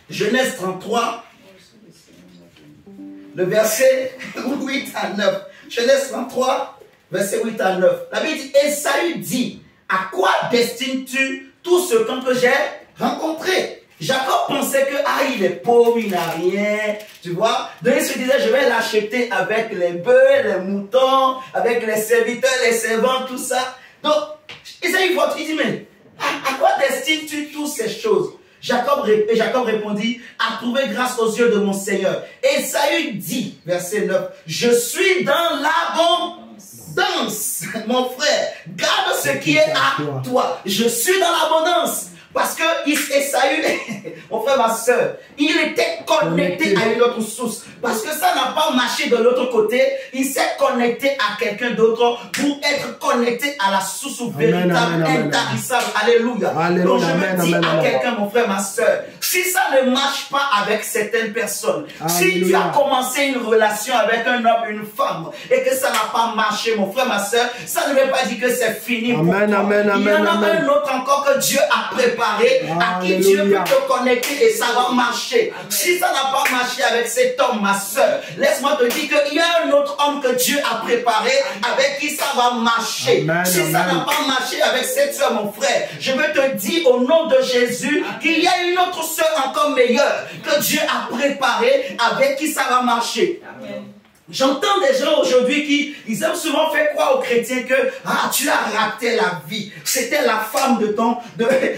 S1: Genèse 33, le verset 8 à 9. Genèse 33, verset 8 à 9. La Bible dit, Ésaü dit, à quoi destines-tu tout ce temps que j'ai rencontré? Jacob pensait que, il est pauvre, il n'a rien, tu vois. Donc il se disait, je vais l'acheter avec les bœufs, les moutons, avec les serviteurs, les servants, tout ça. Donc, il dit, mais à quoi destines-tu toutes ces choses? Jacob répondit, à trouver grâce aux yeux de mon Seigneur. Ésaü dit, verset 9, je suis dans l'abondance, mon frère, garde ce qui est à toi. Je suis dans l'abondance. Parce que Ésaü, mon frère, ma soeur, il était connecté à une autre source. Parce que ça n'a pas marché de l'autre côté. Il s'est connecté à quelqu'un d'autre pour être connecté à la source véritable, intarissable. Alléluia. Donc je me dis à quelqu'un, mon frère, ma soeur, si ça ne marche pas avec certaines personnes, si tu as commencé une relation avec un homme, une femme, et que ça n'a pas marché, mon frère, ma soeur, ça ne veut pas dire que c'est fini pour toi. Il y en a un autre encore que Dieu a préparé préparé, à qui Dieu peut te connecter et ça va marcher. Si ça n'a pas marché avec cet homme, ma soeur, laisse-moi te dire qu'il y a un autre homme que Dieu a préparé avec qui ça va marcher. Si ça n'a pas marché avec cette soeur, mon frère, je veux te dire au nom de Jésus qu'il y a une autre soeur encore meilleure que Dieu a préparée avec qui ça va marcher. Amen. J'entends des gens aujourd'hui qui ils aiment souvent faire croire aux chrétiens que tu as raté la vie. C'était la femme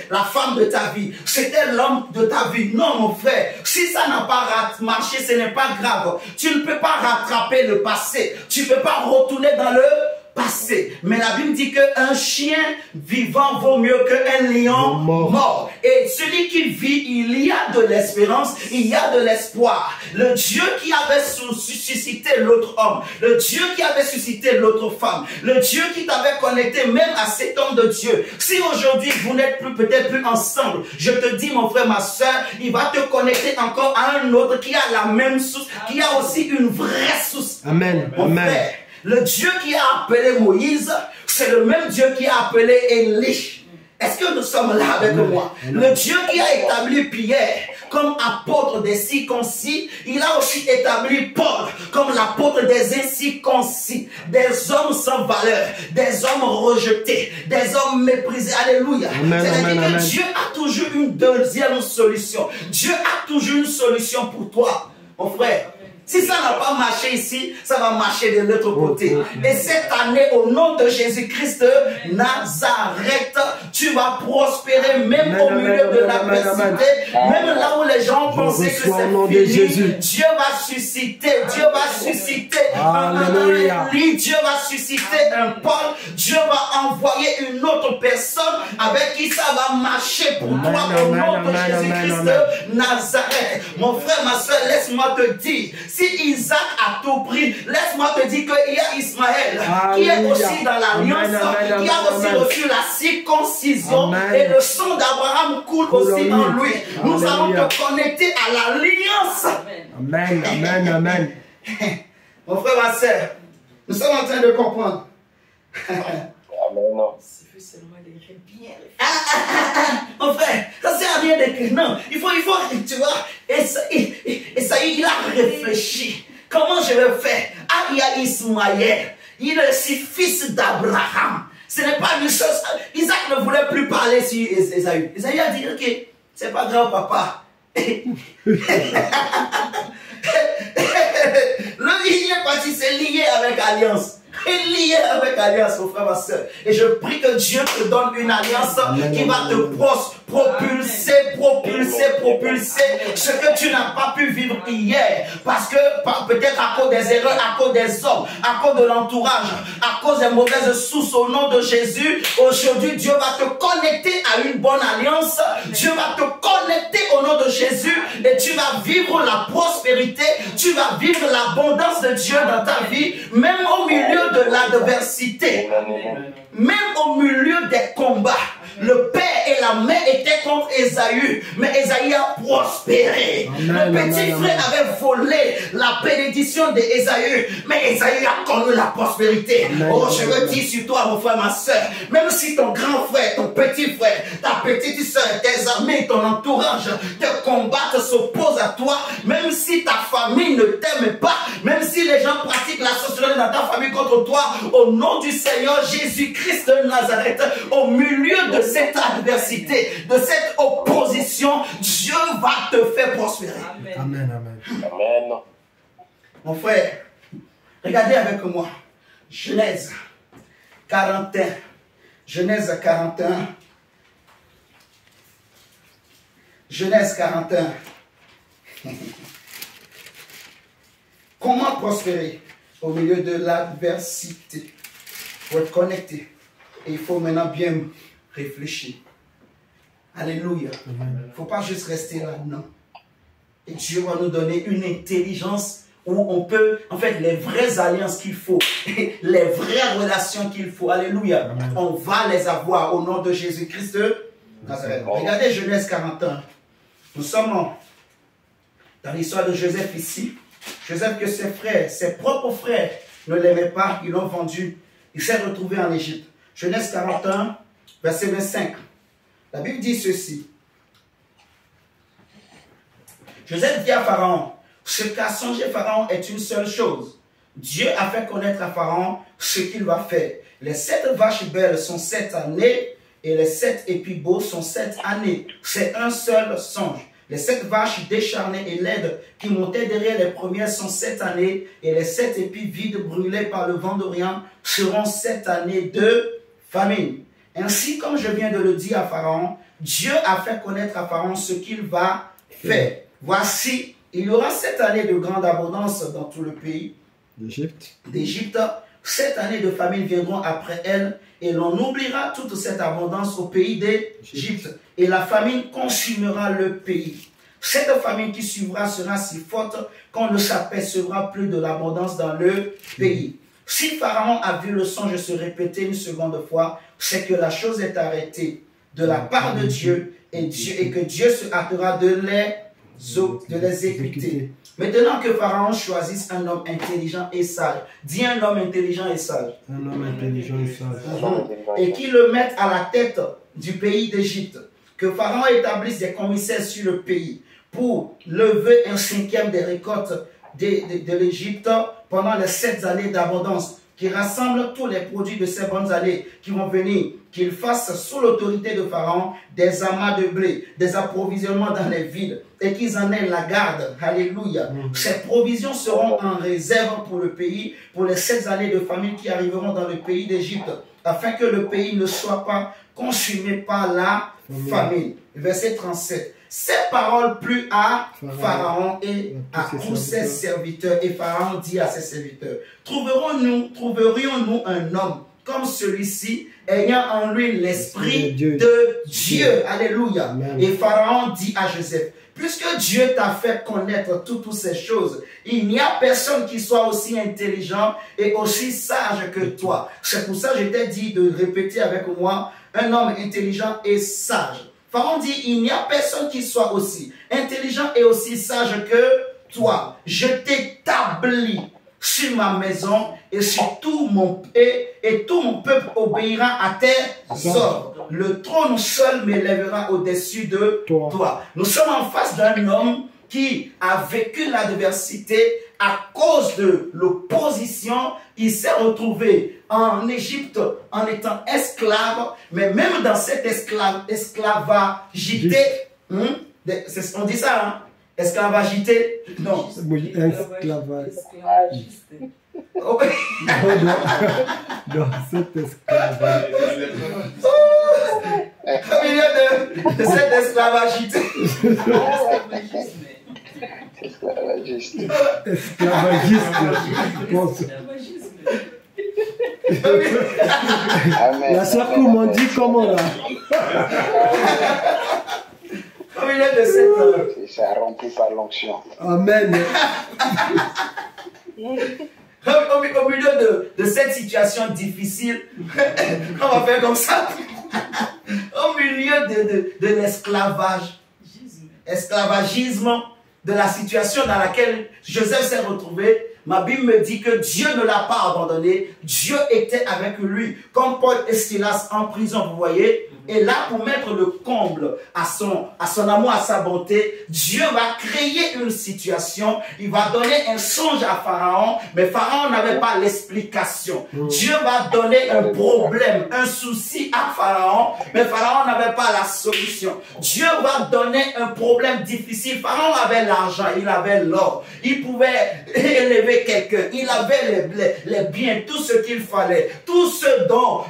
S1: la femme de ta vie. C'était l'homme de ta vie. Non, mon frère. Si ça n'a pas marché, ce n'est pas grave. Tu ne peux pas rattraper le passé. Tu ne peux pas retourner dans le passé. Mais la Bible dit qu'un chien vivant vaut mieux qu'un lion mort. Et celui qui vit, il y a de l'espérance, il y a de l'espoir. Le Dieu qui avait suscité l'autre homme, le Dieu qui avait suscité l'autre femme, le Dieu qui t'avait connecté même à cet homme de Dieu. Si aujourd'hui vous n'êtes peut-être plus ensemble, je te dis mon frère, ma soeur, il va te connecter encore à un autre qui a la même source, qui a aussi une vraie source. Amen. Mon frère, le Dieu qui a appelé Moïse, c'est le même Dieu qui a appelé Élie. Est-ce que nous sommes là avec moi? Le Dieu qui a établi Pierre comme apôtre des circoncis, il a aussi établi Paul comme l'apôtre des incirconcis. Des hommes sans valeur, des hommes rejetés, des hommes méprisés. Alléluia. C'est-à-dire que Dieu a toujours une deuxième solution. Dieu a toujours une solution pour toi, mon frère. Si ça n'a pas marché ici, ça va marcher de l'autre côté. Et cette année, au nom de Jésus-Christ de Nazareth, tu vas prospérer même au milieu de l'adversité, même là où les gens pensaient que c'est fini. Dieu va susciter, Dieu va susciter un Élie, Dieu va susciter un Paul, Dieu va envoyer une autre personne avec qui ça va marcher pour toi au nom de Jésus-Christ de Nazareth. Mon frère, ma soeur, laisse-moi te dire, si Isaac a tout pris, laisse-moi te dire qu'il y a Ismaël qui est aussi dans l'alliance, qui a aussi reçu la circoncision et le sang d'Abraham coule aussi en lui. Nous allons te connecter à l'alliance.
S3: Amen, amen, amen.
S1: Mon frère, ma soeur, nous sommes en train de comprendre. Mon frère, ça sert à rien d'écrire. Non, il faut, tu vois, et ça, il a réfléchi. Comment je vais faire? Il y a Ismaël, il est aussi fils d'Abraham. Ce n'est pas une chose. Isaac ne voulait plus parler sur Esaü. Esaü a dit, ok, c'est pas grave, papa. Le il est parti, c'est lié avec alliance. Et lié avec alliance, mon frère, ma soeur. Et je prie que Dieu te donne une alliance qui va te propulser ce que tu n'as pas pu vivre hier. Parce que peut-être à cause des erreurs, à cause des hommes, à cause de l'entourage, à cause des mauvaises sources, au nom de Jésus, aujourd'hui Dieu va te connecter à une bonne alliance. Dieu va te connecter au nom de Jésus et tu vas vivre la prospérité, tu vas vivre l'abondance de Dieu dans ta vie, même au milieu de l'adversité, même au milieu des combats. Le père et la mère étaient contre Ésaü, mais Ésaü a prospéré. Le petit frère avait volé la bénédiction d'Ésaü, mais Ésaü a connu la prospérité. Oh, je veux dire sur toi, mon frère, ma soeur, même si ton grand frère, ton petit frère, ta petite soeur, tes amis, ton entourage te combattent, s'opposent à toi, même si ta famille ne t'aime pas, même si les gens pratiquent la sorcellerie dans ta famille contre toi, au nom du Seigneur Jésus-Christ de Nazareth, au milieu de cette adversité, de cette opposition, Dieu va te faire prospérer.
S3: Amen, amen.
S2: Amen.
S1: Mon frère, regardez avec moi. Genèse 41. Genèse 41. Genèse 41. Comment prospérer au milieu de l'adversité? Il faut être connecté. Et il faut maintenant bien réfléchir. Alléluia. Il ne faut pas juste rester là, non. Et Dieu va nous donner une intelligence où on peut, en fait, les vraies alliances qu'il faut, les vraies relations qu'il faut. Alléluia. Amen. On va les avoir au nom de Jésus-Christ de Nazareth. Regardez Genèse 41. Nous sommes dans l'histoire de Joseph ici. Joseph, que ses frères, ses propres frères ne l'aimaient pas, ils l'ont vendu. Il s'est retrouvé en Égypte. Genèse 41, verset 25. La Bible dit ceci. Joseph dit à Pharaon, ce qu'a songé Pharaon est une seule chose. Dieu a fait connaître à Pharaon ce qu'il va faire. Les 7 vaches belles sont 7 années et les 7 épis beaux sont 7 années. C'est un seul songe. Les 7 vaches décharnées et laides qui montaient derrière les premières sont 7 années et les 7 épis vides brûlés par le vent d'Orient seront 7 années de famine. Ainsi, comme je viens de le dire à Pharaon, Dieu a fait connaître à Pharaon ce qu'il va faire. Voici, il y aura 7 années de grande abondance dans tout le pays d'Égypte. 7 années de famine viendront après elles et l'on oubliera toute cette abondance au pays d'Égypte. Et la famine consumera le pays. Cette famine qui suivra sera si forte qu'on ne s'apercevra plus de l'abondance dans le pays. Si Pharaon a vu le songe se répéter une seconde fois, c'est que la chose est arrêtée de la part de Dieu et que Dieu se hâtera de les exécuter. Maintenant que Pharaon choisisse un homme intelligent et sage, dis un homme intelligent et sage,
S3: un homme intelligent et sage,
S1: et qu'il le mette à la tête du pays d'Égypte, que Pharaon établisse des commissaires sur le pays pour lever un 5e des récoltes de l'Égypte pendant les 7 années d'abondance, qui rassemble tous les produits de ces bonnes années qui vont venir, qu'il fasse sous l'autorité de Pharaon des amas de blé, des approvisionnements dans les villes et qu'ils en aient la garde. Alléluia. Ces provisions seront en réserve pour le pays, pour les 7 années de famine qui arriveront dans le pays d'Égypte, afin que le pays ne soit pas consumé par la famine. Verset 37. Ces paroles plut à Pharaon et à tous ses serviteurs. Et Pharaon dit à ses serviteurs, trouverions-nous un homme comme celui-ci, ayant en lui l'esprit de Dieu. Alléluia. Amen. Et Pharaon dit à Joseph, puisque Dieu t'a fait connaître toutes ces choses, il n'y a personne qui soit aussi intelligent et aussi sage que toi. C'est pour ça que je t'ai dit de répéter avec moi, un homme intelligent et sage. Pharaon dit, il n'y a personne qui soit aussi intelligent et aussi sage que toi. Je t'établis sur ma maison et sur tout mon peuple obéira à tes ordres. Le trône seul m'élèvera au-dessus de toi. Nous sommes en face d'un homme qui a vécu l'adversité à cause de l'opposition. Il s'est retrouvé en Égypte en étant esclave, mais même dans cet esclavagité, on dit ça, hein? Esclavagité, non.
S3: Esclavagiste. Dans cet esclavage.
S1: Au milieu de cette esclavagité.
S3: La soeur m'a dit comment là.
S1: Au milieu de cette...
S2: C'est rempli par l'onction.
S3: Amen.
S1: Au milieu de cette situation difficile, on va faire comme ça. Au milieu de l'esclavagisme, de la situation dans laquelle Joseph s'est retrouvé, ma Bible me dit que Dieu ne l'a pas abandonné. Dieu était avec lui, comme Paul et Silas en prison, vous voyez. Et là, pour mettre le comble à son amour, à sa bonté, Dieu va créer une situation. Il va donner un songe à Pharaon, mais Pharaon n'avait pas l'explication. Dieu va donner un problème, un souci à Pharaon, mais Pharaon n'avait pas la solution. Dieu va donner un problème difficile. Pharaon avait l'argent, il avait l'or, il pouvait élever quelqu'un, il avait les biens, tout ce qu'il fallait, tout ce dont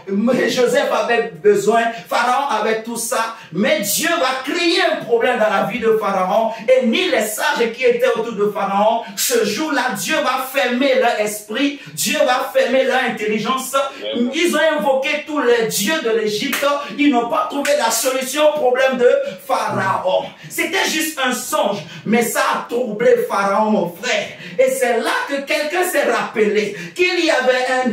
S1: Joseph avait besoin. Pharaon avait tout ça, mais Dieu va créer un problème dans la vie de Pharaon, et ni les sages qui étaient autour de Pharaon, ce jour-là, Dieu va fermer leur esprit, Dieu va fermer leur intelligence. Ils ont invoqué tous les dieux de l'Égypte, ils n'ont pas trouvé la solution au problème de Pharaon. C'était juste un songe, mais ça a troublé Pharaon, mon frère. Et c'est là que quelqu'un s'est rappelé qu'il y avait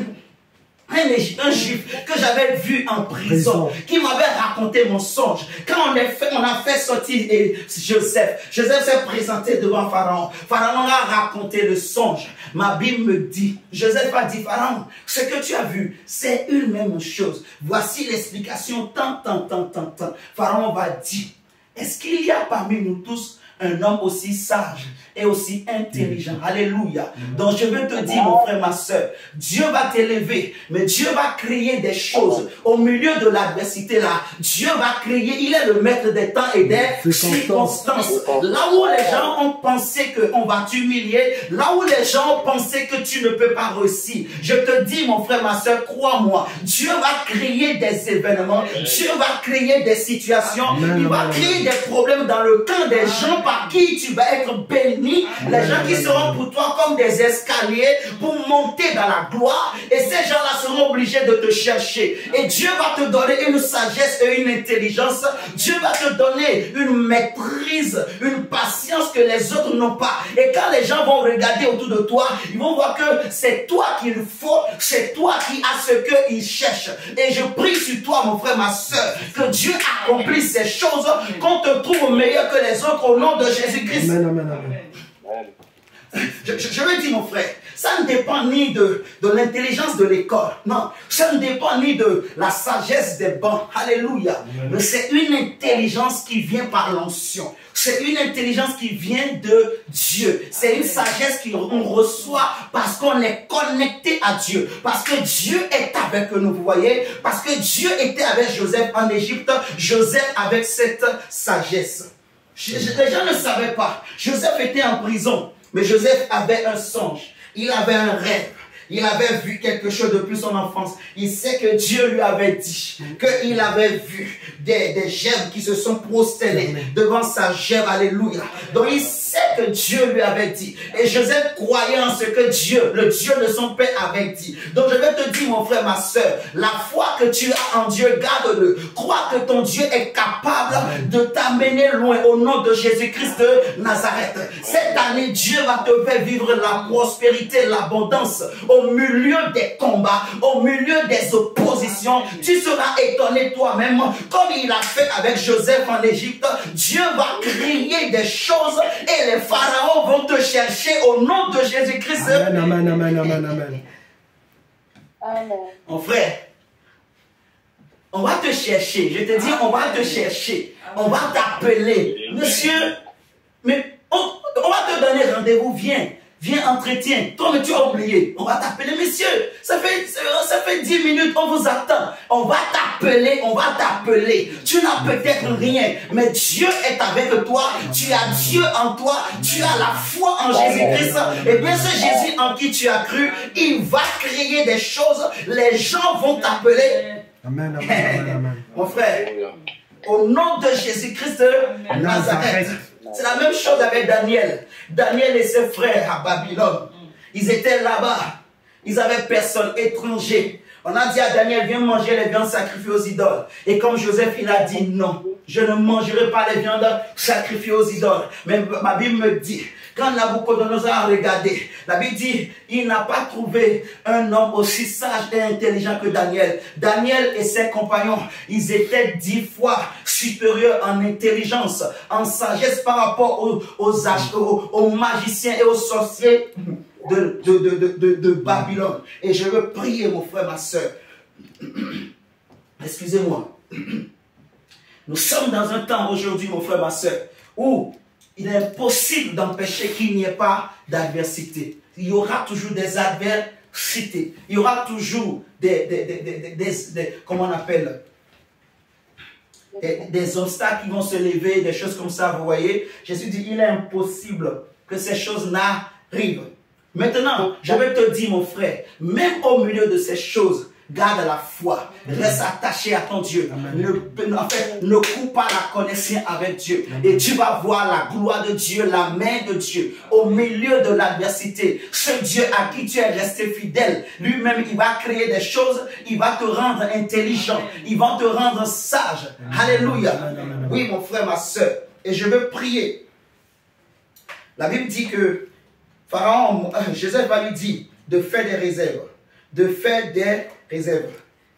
S1: un juif que j'avais vu en prison, qui m'avait raconté mon songe. Quand on a fait sortir Joseph s'est présenté devant Pharaon. Pharaon a raconté le songe. Ma Bible me dit, Joseph a dit, Pharaon, ce que tu as vu, c'est une même chose. Voici l'explication, tant. Pharaon va dire, est-ce qu'il y a parmi nous tous un homme aussi sage et aussi intelligent? Alléluia. Donc je veux te dire, mon frère, ma soeur, Dieu va t'élever, mais Dieu va créer des choses au milieu de l'adversité là. Dieu va créer, il est le maître des temps et des circonstances. Là où les gens ont pensé qu'on va t'humilier, là où les gens ont pensé que tu ne peux pas réussir, je te dis, mon frère, ma soeur, crois-moi, Dieu va créer des événements, Dieu va créer des situations, il va créer des problèmes dans le camp des gens par qui tu vas être béni. Les gens qui seront pour toi comme des escaliers pour monter dans la gloire, et ces gens-là seront obligés de te chercher. Et Dieu va te donner une sagesse et une intelligence. Dieu va te donner une maîtrise, une patience que les autres n'ont pas. Et quand les gens vont regarder autour de toi, ils vont voir que c'est toi qu'il faut, c'est toi qui as ce qu'ils cherchent. Et je prie sur toi, mon frère, ma soeur, que Dieu accomplisse ces choses, qu'on te trouve meilleur que les autres au nom de Jésus-Christ.
S3: Amen, amen, amen.
S1: Je veux dire, mon frère, ça ne dépend ni de l'intelligence de l'école, non, ça ne dépend ni de la sagesse des bancs, alléluia, mais c'est une intelligence qui vient par l'onction, c'est une intelligence qui vient de Dieu, c'est une sagesse qu'on reçoit parce qu'on est connecté à Dieu, parce que Dieu est avec nous, vous voyez, parce que Dieu était avec Joseph en Égypte, Joseph avec cette sagesse. Les gens ne savaient pas. Joseph était en prison, mais Joseph avait un songe. Il avait un rêve. Il avait vu quelque chose depuis son enfance. Il sait que Dieu lui avait dit qu'il avait vu des gerbes qui se sont prosternés devant sa gerbe. Alléluia. Donc il sait que Dieu lui avait dit. Et Joseph croyait en ce que Dieu, le Dieu de son père, avait dit. Donc je vais te dire, mon frère, ma soeur, la foi que tu as en Dieu, garde-le. Crois que ton Dieu est capable de t'amener loin au nom de Jésus-Christ de Nazareth. Cette année, Dieu va te faire vivre la prospérité, l'abondance. Au milieu des combats, au milieu des oppositions, tu seras étonné toi-même, comme il a fait avec Joseph en Égypte. Dieu va créer des choses et les pharaons vont te chercher au nom de Jésus-Christ.
S3: Amen, amen, amen, amen, amen.
S2: Amen.
S1: Mon frère, on va te chercher. Je te dis, on va te chercher. On va t'appeler. Monsieur, mais on va te donner rendez-vous. Viens, entretien. Toi, mais tu as oublié. On va t'appeler, monsieur. Ça fait 10 minutes, on vous attend. On va t'appeler, on va t'appeler. Tu n'as peut-être rien, mais Dieu est avec toi. Tu as Dieu en toi. Tu as la foi en Jésus-Christ. Et bien, ce Jésus en qui tu as cru, il va créer des choses. Les gens vont t'appeler.
S3: Amen, amen, amen, amen.
S1: Mon frère, au nom de Jésus-Christ de Nazareth. C'est la même chose avec Daniel. Daniel et ses frères à Babylone. Ils étaient là-bas. Ils avaient personne, étranger. On a dit à Daniel, viens manger les viandes sacrifiées aux idoles. Et comme Joseph, il a dit non. Je ne mangerai pas les viandes sacrifiées aux idoles. Mais ma Bible me dit, quand Nabucodonosor a regardé, la Bible dit, il n'a pas trouvé un homme aussi sage et intelligent que Daniel. Daniel et ses compagnons, ils étaient 10 fois supérieurs en intelligence, en sagesse par rapport aux magiciens et aux sorciers de Babylone. Et je veux prier, mon frère, ma soeur. Excusez-moi. Nous sommes dans un temps aujourd'hui, mon frère, ma soeur, où il est impossible d'empêcher qu'il n'y ait pas d'adversité. Il y aura toujours des adversités. Il y aura toujours comment on appelle, des obstacles qui vont se lever, des choses comme ça, vous voyez. Jésus dit, il est impossible que ces choses n'arrivent. Maintenant, je vais te dire, mon frère, même au milieu de ces choses, garde la foi, reste attaché à ton Dieu. Ne coupe pas la connexion avec Dieu. Et tu vas voir la gloire de Dieu, la main de Dieu au milieu de l'adversité. Ce Dieu à qui tu es resté fidèle, lui-même, il va créer des choses, il va te rendre intelligent, il va te rendre sage. Alléluia. Oui, mon frère, ma soeur. Et je veux prier. La Bible dit que Pharaon, Joseph va lui dire de faire des réserves. de faire des réserves.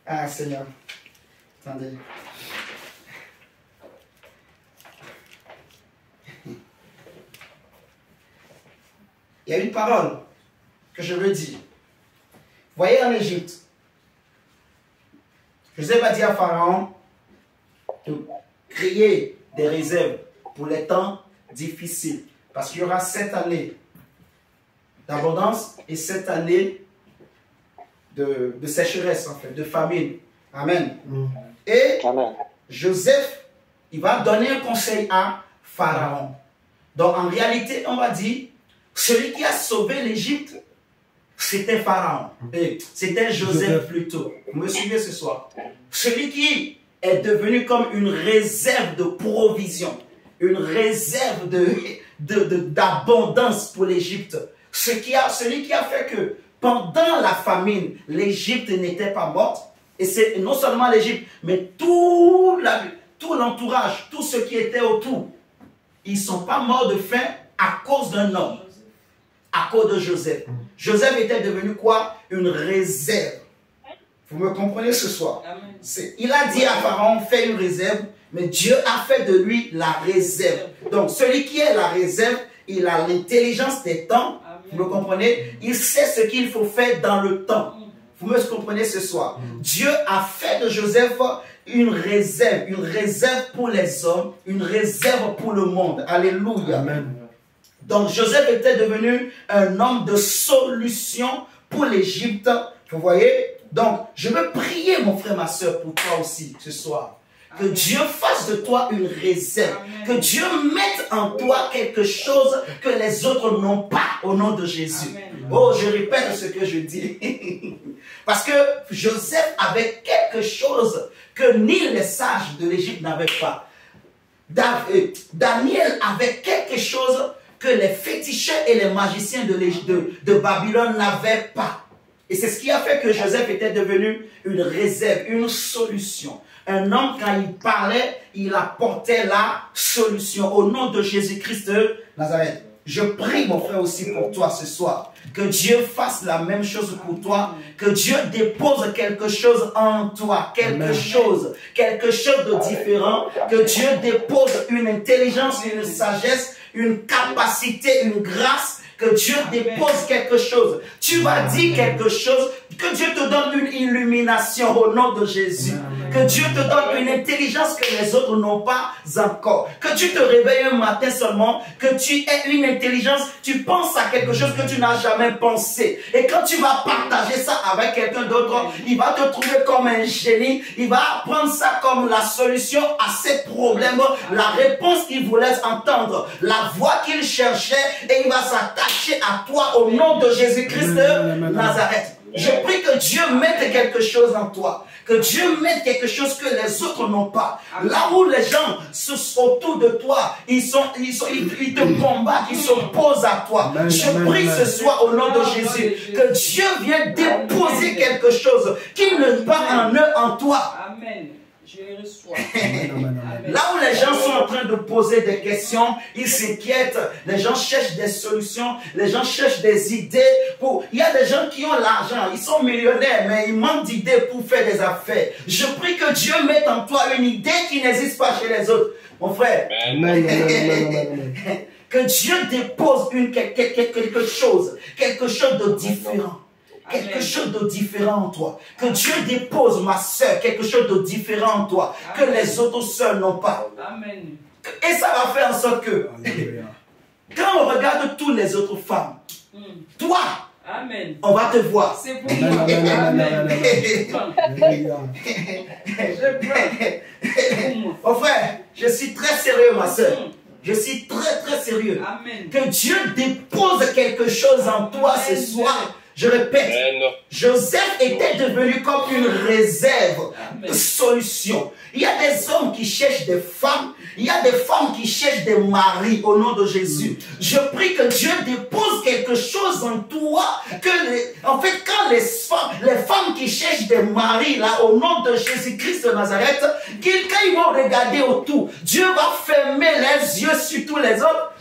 S1: Ah, Seigneur. Attendez. Il y a une parole que je veux dire. Voyez en Égypte, Joseph a dit à Pharaon de créer des réserves pour les temps difficiles. Parce qu'il y aura 7 années d'abondance et 7 années de sécheresse, en fait, de famine. Amen. Et
S4: Amen.
S1: Joseph, il va donner un conseil à Pharaon. Donc en réalité, on va dire, celui qui a sauvé l'Égypte, c'était Pharaon. C'était Joseph plutôt. Vous me suivez ce soir? Celui qui est devenu comme une réserve de provision, une réserve d'abondance pour l'Égypte. Celui qui a fait que pendant la famine, l'Égypte n'était pas morte. Et c'est non seulement l'Égypte, mais tout l'entourage, tous ceux qui étaient autour, ils ne sont pas morts de faim à cause d'un homme, à cause de Joseph. Joseph était devenu quoi? Une réserve. Vous me comprenez ce soir? Il a dit à Pharaon, fais une réserve, mais Dieu a fait de lui la réserve. Donc celui qui est la réserve, il a l'intelligence des temps. Vous me comprenez? Il sait ce qu'il faut faire dans le temps. Vous me comprenez ce soir? Dieu a fait de Joseph une réserve pour les hommes, une réserve pour le monde. Alléluia.
S3: Amen.
S1: Donc Joseph était devenu un homme de solution pour l'Égypte. Vous voyez? Donc je veux prier, mon frère, ma soeur, pour toi aussi ce soir. Que Dieu fasse de toi une réserve. Amen. Que Dieu mette en toi quelque chose que les autres n'ont pas au nom de Jésus. Amen. Oh, je répète ce que je dis. Parce que Joseph avait quelque chose que ni les sages de l'Égypte n'avaient pas. Daniel avait quelque chose que les féticheurs et les magiciens de Babylone n'avaient pas. Et c'est ce qui a fait que Joseph était devenu une réserve, une solution. Un homme, quand il parlait, il apportait la solution. Au nom de Jésus-Christ de Nazareth. Je prie, mon frère, aussi pour toi ce soir. Que Dieu fasse la même chose pour toi. Que Dieu dépose quelque chose en toi. Quelque chose de différent. Que Dieu dépose une intelligence, une sagesse, une capacité, une grâce. Que Dieu dépose quelque chose. Tu vas dire quelque chose. Que Dieu te donne une illumination au nom de Jésus. Que Dieu te donne une intelligence que les autres n'ont pas encore. Que tu te réveilles un matin seulement, que tu aies une intelligence, tu penses à quelque chose que tu n'as jamais pensé. Et quand tu vas partager ça avec quelqu'un d'autre, il va te trouver comme un génie. Il va prendre ça comme la solution à ses problèmes, la réponse qu'il voulait entendre, la voie qu'il cherchait, et il va s'attacher à toi au nom de Jésus-Christ de Nazareth. Je prie que Dieu mette quelque chose en toi. Que Dieu mette quelque chose que les autres n'ont pas. Là où les gens sont autour de toi, ils te combattent, ils s'opposent à toi. Je prie ce soir au nom de Jésus que Dieu vienne déposer quelque chose qui ne pas en eux, en toi. Amen. Je reçois. Là où les gens sont en train de poser des questions, ils s'inquiètent, les gens cherchent des solutions, les gens cherchent des idées. Il y a des gens qui ont l'argent, ils sont millionnaires, mais ils manquent d'idées pour faire des affaires. Je prie que Dieu mette en toi une idée qui n'existe pas chez les autres. Mon frère, que Dieu dépose quelque chose de différent. Quelque chose de différent en toi. Que Dieu dépose, ma soeur, quelque chose de différent en toi. Que les autres sœurs n'ont pas. Amen. Et ça va faire en sorte que, quand on regarde toutes les autres femmes, toi, amen, on va te voir. C'est pour moi. Oh frère, je suis très sérieux, ma soeur. Je suis très sérieux. Amen. Que Dieu dépose quelque chose en toi ce soir. Je répète, Joseph était devenu comme une réserve de solution. Il y a des hommes qui cherchent des femmes, il y a des femmes qui cherchent des maris au nom de Jésus. Je prie que Dieu dépose quelque chose en toi que, en fait, quand les femmes qui cherchent des maris, là, au nom de Jésus-Christ de Nazareth, quand ils vont regarder autour, Dieu va fermer les yeux sur tous les autres.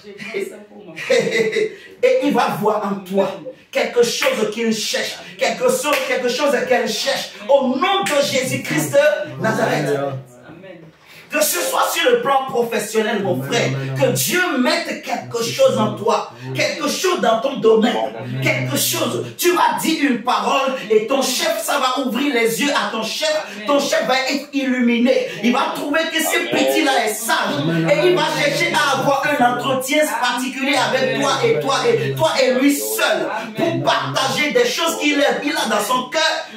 S1: Et il va voir en toi quelque chose qu'il cherche, quelque chose qu'elle cherche, au nom de Jésus-Christ de Nazareth. Que ce soit sur le plan professionnel, mon frère, que Dieu mette quelque chose en toi, quelque chose dans ton domaine, quelque chose. Tu vas dire une parole et ton chef, ça va ouvrir les yeux à ton chef va être illuminé. Il va trouver que ce petit-là est sage et il va chercher à avoir un entretien particulier avec toi et lui seul pour partager des choses qu'il a dans son cœur.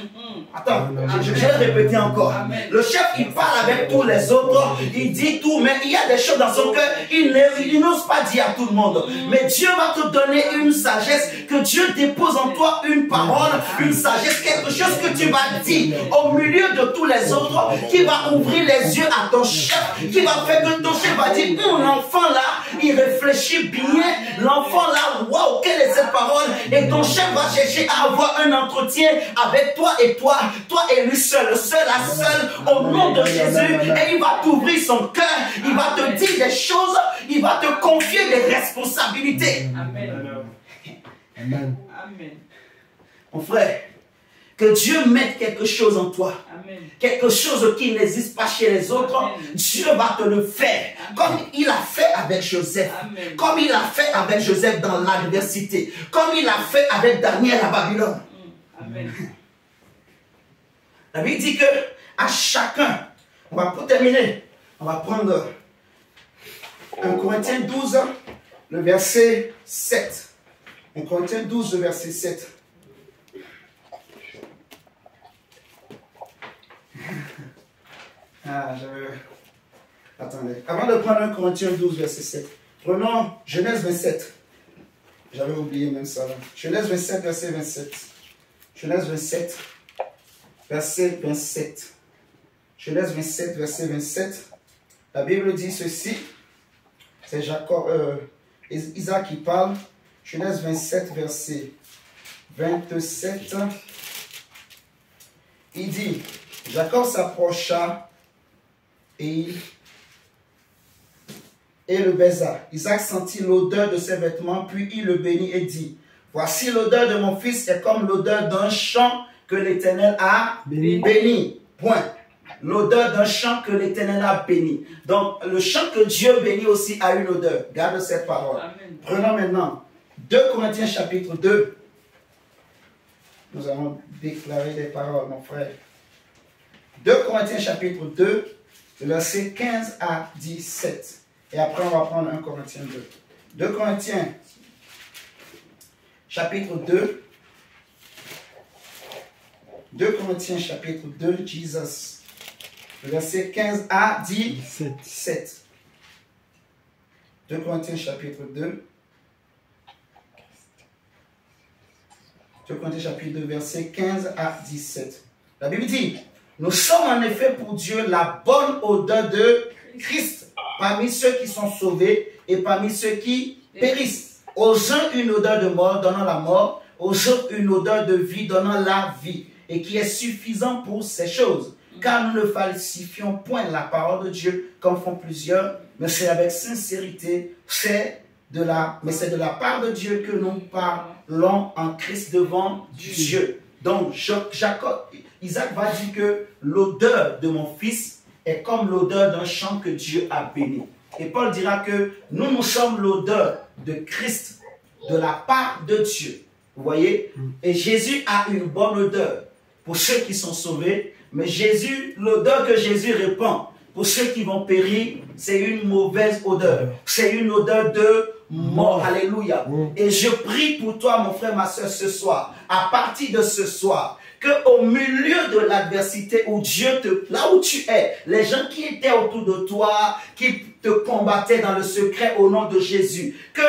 S1: Attends, je vais répéter encore. Le chef, il parle avec tous les autres, il dit tout, mais il y a des choses dans son cœur, il n'ose pas dire à tout le monde. Mais Dieu va te donner une sagesse, que Dieu dépose en toi une parole, une sagesse, quelque chose que tu vas dire au milieu de tous les autres, qui va ouvrir les yeux à ton chef, qui va faire que ton chef va dire, l'enfant là, il réfléchit bien, l'enfant là, waouh, quelle est cette parole? Et ton chef va chercher à avoir un entretien avec toi et lui seul, le seul à seul, au nom de Jésus, et il va t'ouvrir son cœur, il va te dire des choses, il va te confier des responsabilités.
S3: Amen.
S2: Amen.
S1: Mon frère, que Dieu mette quelque chose en toi, quelque chose qui n'existe pas chez les autres, Dieu va te le faire, comme il a fait avec Joseph, comme il a fait avec Joseph dans l'adversité, comme il a fait avec Daniel à Babylone.
S2: Amen.
S1: La Bible dit que à chacun, on va pour terminer, on va prendre 1 Corinthiens 12, le verset 7. 1 Corinthiens 12, le verset 7. Attendez. Avant de prendre 1 Corinthiens 12, verset 7, prenons Genèse 27. J'avais oublié même ça. Là. Genèse 27, verset 27. Genèse 27, verset 27. Genèse 27, verset 27. La Bible dit ceci. C'est Isaac qui parle. Genèse 27, verset 27. Il dit, Jacob s'approcha et le baisa. Isaac sentit l'odeur de ses vêtements, puis il le bénit et dit, voici l'odeur de mon fils est comme l'odeur d'un champ que l'Éternel a béni. Point. L'odeur d'un champ que l'Éternel a béni. Donc, le champ que Dieu bénit aussi a une odeur. Garde cette parole. Amen. Prenons maintenant 2 Corinthiens chapitre 2. Nous allons déclarer des paroles, mon frère. 2 Corinthiens chapitre 2, versets 15 à 17. Et après, on va prendre 1 Corinthiens 2. 2 Corinthiens chapitre 2. 2 Corinthiens chapitre 2, Jesus. Verset 15 à 17. 2 Corinthiens chapitre 2. 2 Corinthiens chapitre 2, verset 15 à 17. La Bible dit, nous sommes en effet pour Dieu la bonne odeur de Christ parmi ceux qui sont sauvés et parmi ceux qui périssent. Aux uns une odeur de mort donnant la mort, aux autres une odeur de vie donnant la vie, et qui est suffisant pour ces choses. Car nous ne falsifions point la parole de Dieu comme font plusieurs, mais c'est avec sincérité, mais c'est de la part de Dieu que nous parlons en Christ devant Dieu. Donc Isaac va dire que l'odeur de mon fils est comme l'odeur d'un champ que Dieu a béni. Et Paul dira que nous sommes l'odeur de Christ de la part de Dieu. Vous voyez? Et Jésus a une bonne odeur pour ceux qui sont sauvés. Mais Jésus, l'odeur que Jésus répand pour ceux qui vont périr, c'est une mauvaise odeur. C'est une odeur de mort. Alléluia. Et je prie pour toi, mon frère, ma soeur, ce soir, à partir de ce soir, qu'au milieu de l'adversité où là où tu es, les gens qui étaient autour de toi, qui te combattaient dans le secret au nom de Jésus, que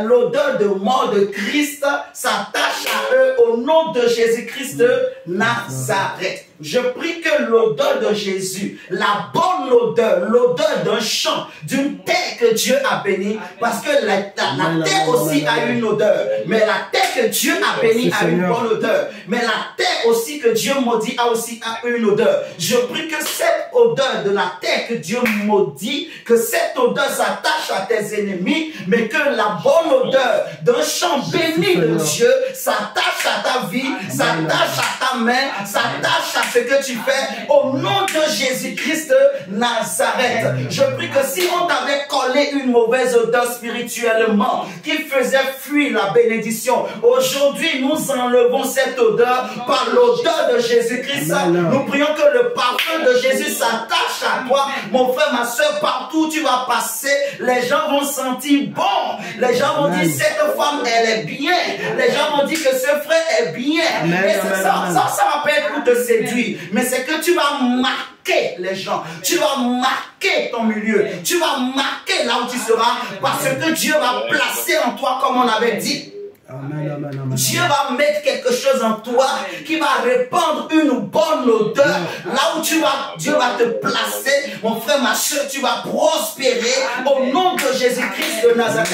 S1: l'odeur de mort de Christ s'attache à eux au nom de Jésus-Christ de Nazareth. Je prie que l'odeur de Jésus, la bonne odeur, l'odeur d'un champ, d'une terre que Dieu a bénie, parce que la terre aussi a une odeur, mais la terre que Dieu a bénie a une bonne odeur, mais la terre aussi que Dieu maudit a aussi une odeur. Je prie que cette odeur de la terre que Dieu maudit, que cette odeur s'attache à tes ennemis, mais que la bonne odeur d'un champ béni de Dieu s'attache à ta vie, s'attache à ta main, s'attache à ce que tu fais, au nom de Jésus-Christ de Nazareth. Je prie que si on t'avait collé une mauvaise odeur spirituellement qui faisait fuir la bénédiction, aujourd'hui nous enlevons cette odeur par l'odeur de Jésus-Christ. Nous prions que le parfum de Jésus s'attache à toi, mon frère, ma soeur. Partout où tu vas passer, les gens vont sentir bon, les gens vont dire cette femme elle est bien, les gens vont dire que ce frère est bien. Et ça va pas être pour te séduire, mais c'est que tu vas marquer les gens, tu vas marquer ton milieu, tu vas marquer là où tu seras, parce que Dieu va placer en toi, comme on avait dit.
S3: Amen, amen, amen.
S1: Dieu va mettre quelque chose en toi qui va répandre une bonne odeur. Là où tu vas, Dieu va te placer, mon frère, ma soeur, tu vas prospérer au nom de Jésus-Christ de Nazareth.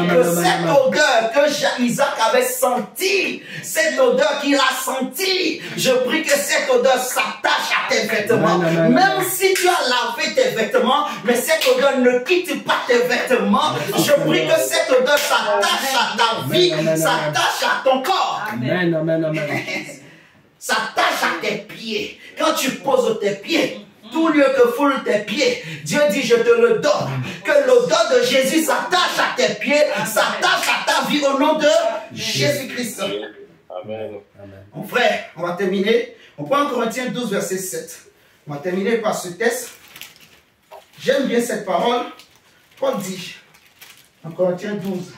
S1: Que cette odeur que Isaac avait sentie, cette odeur qu'il a sentie, je prie que cette odeur s'attache à tes vêtements. Même si tu as lavé tes vêtements, mais cette odeur ne quitte pas tes vêtements. Je prie que cette odeur s'attache à ta vie, s'attache à ton corps.
S3: Amen, amen, amen.
S1: S'attache à tes pieds. Quand tu poses tes pieds, tout lieu que foule tes pieds, Dieu dit je te le donne. Que l'odeur de Jésus s'attache à tes pieds, s'attache à ta vie au nom de Jésus-Christ.
S4: Amen.
S1: Mon frère, on va terminer. On prend Corinthiens 12, verset 7. On va terminer par ce texte. J'aime bien cette parole. Paul dit, en Corinthiens 12,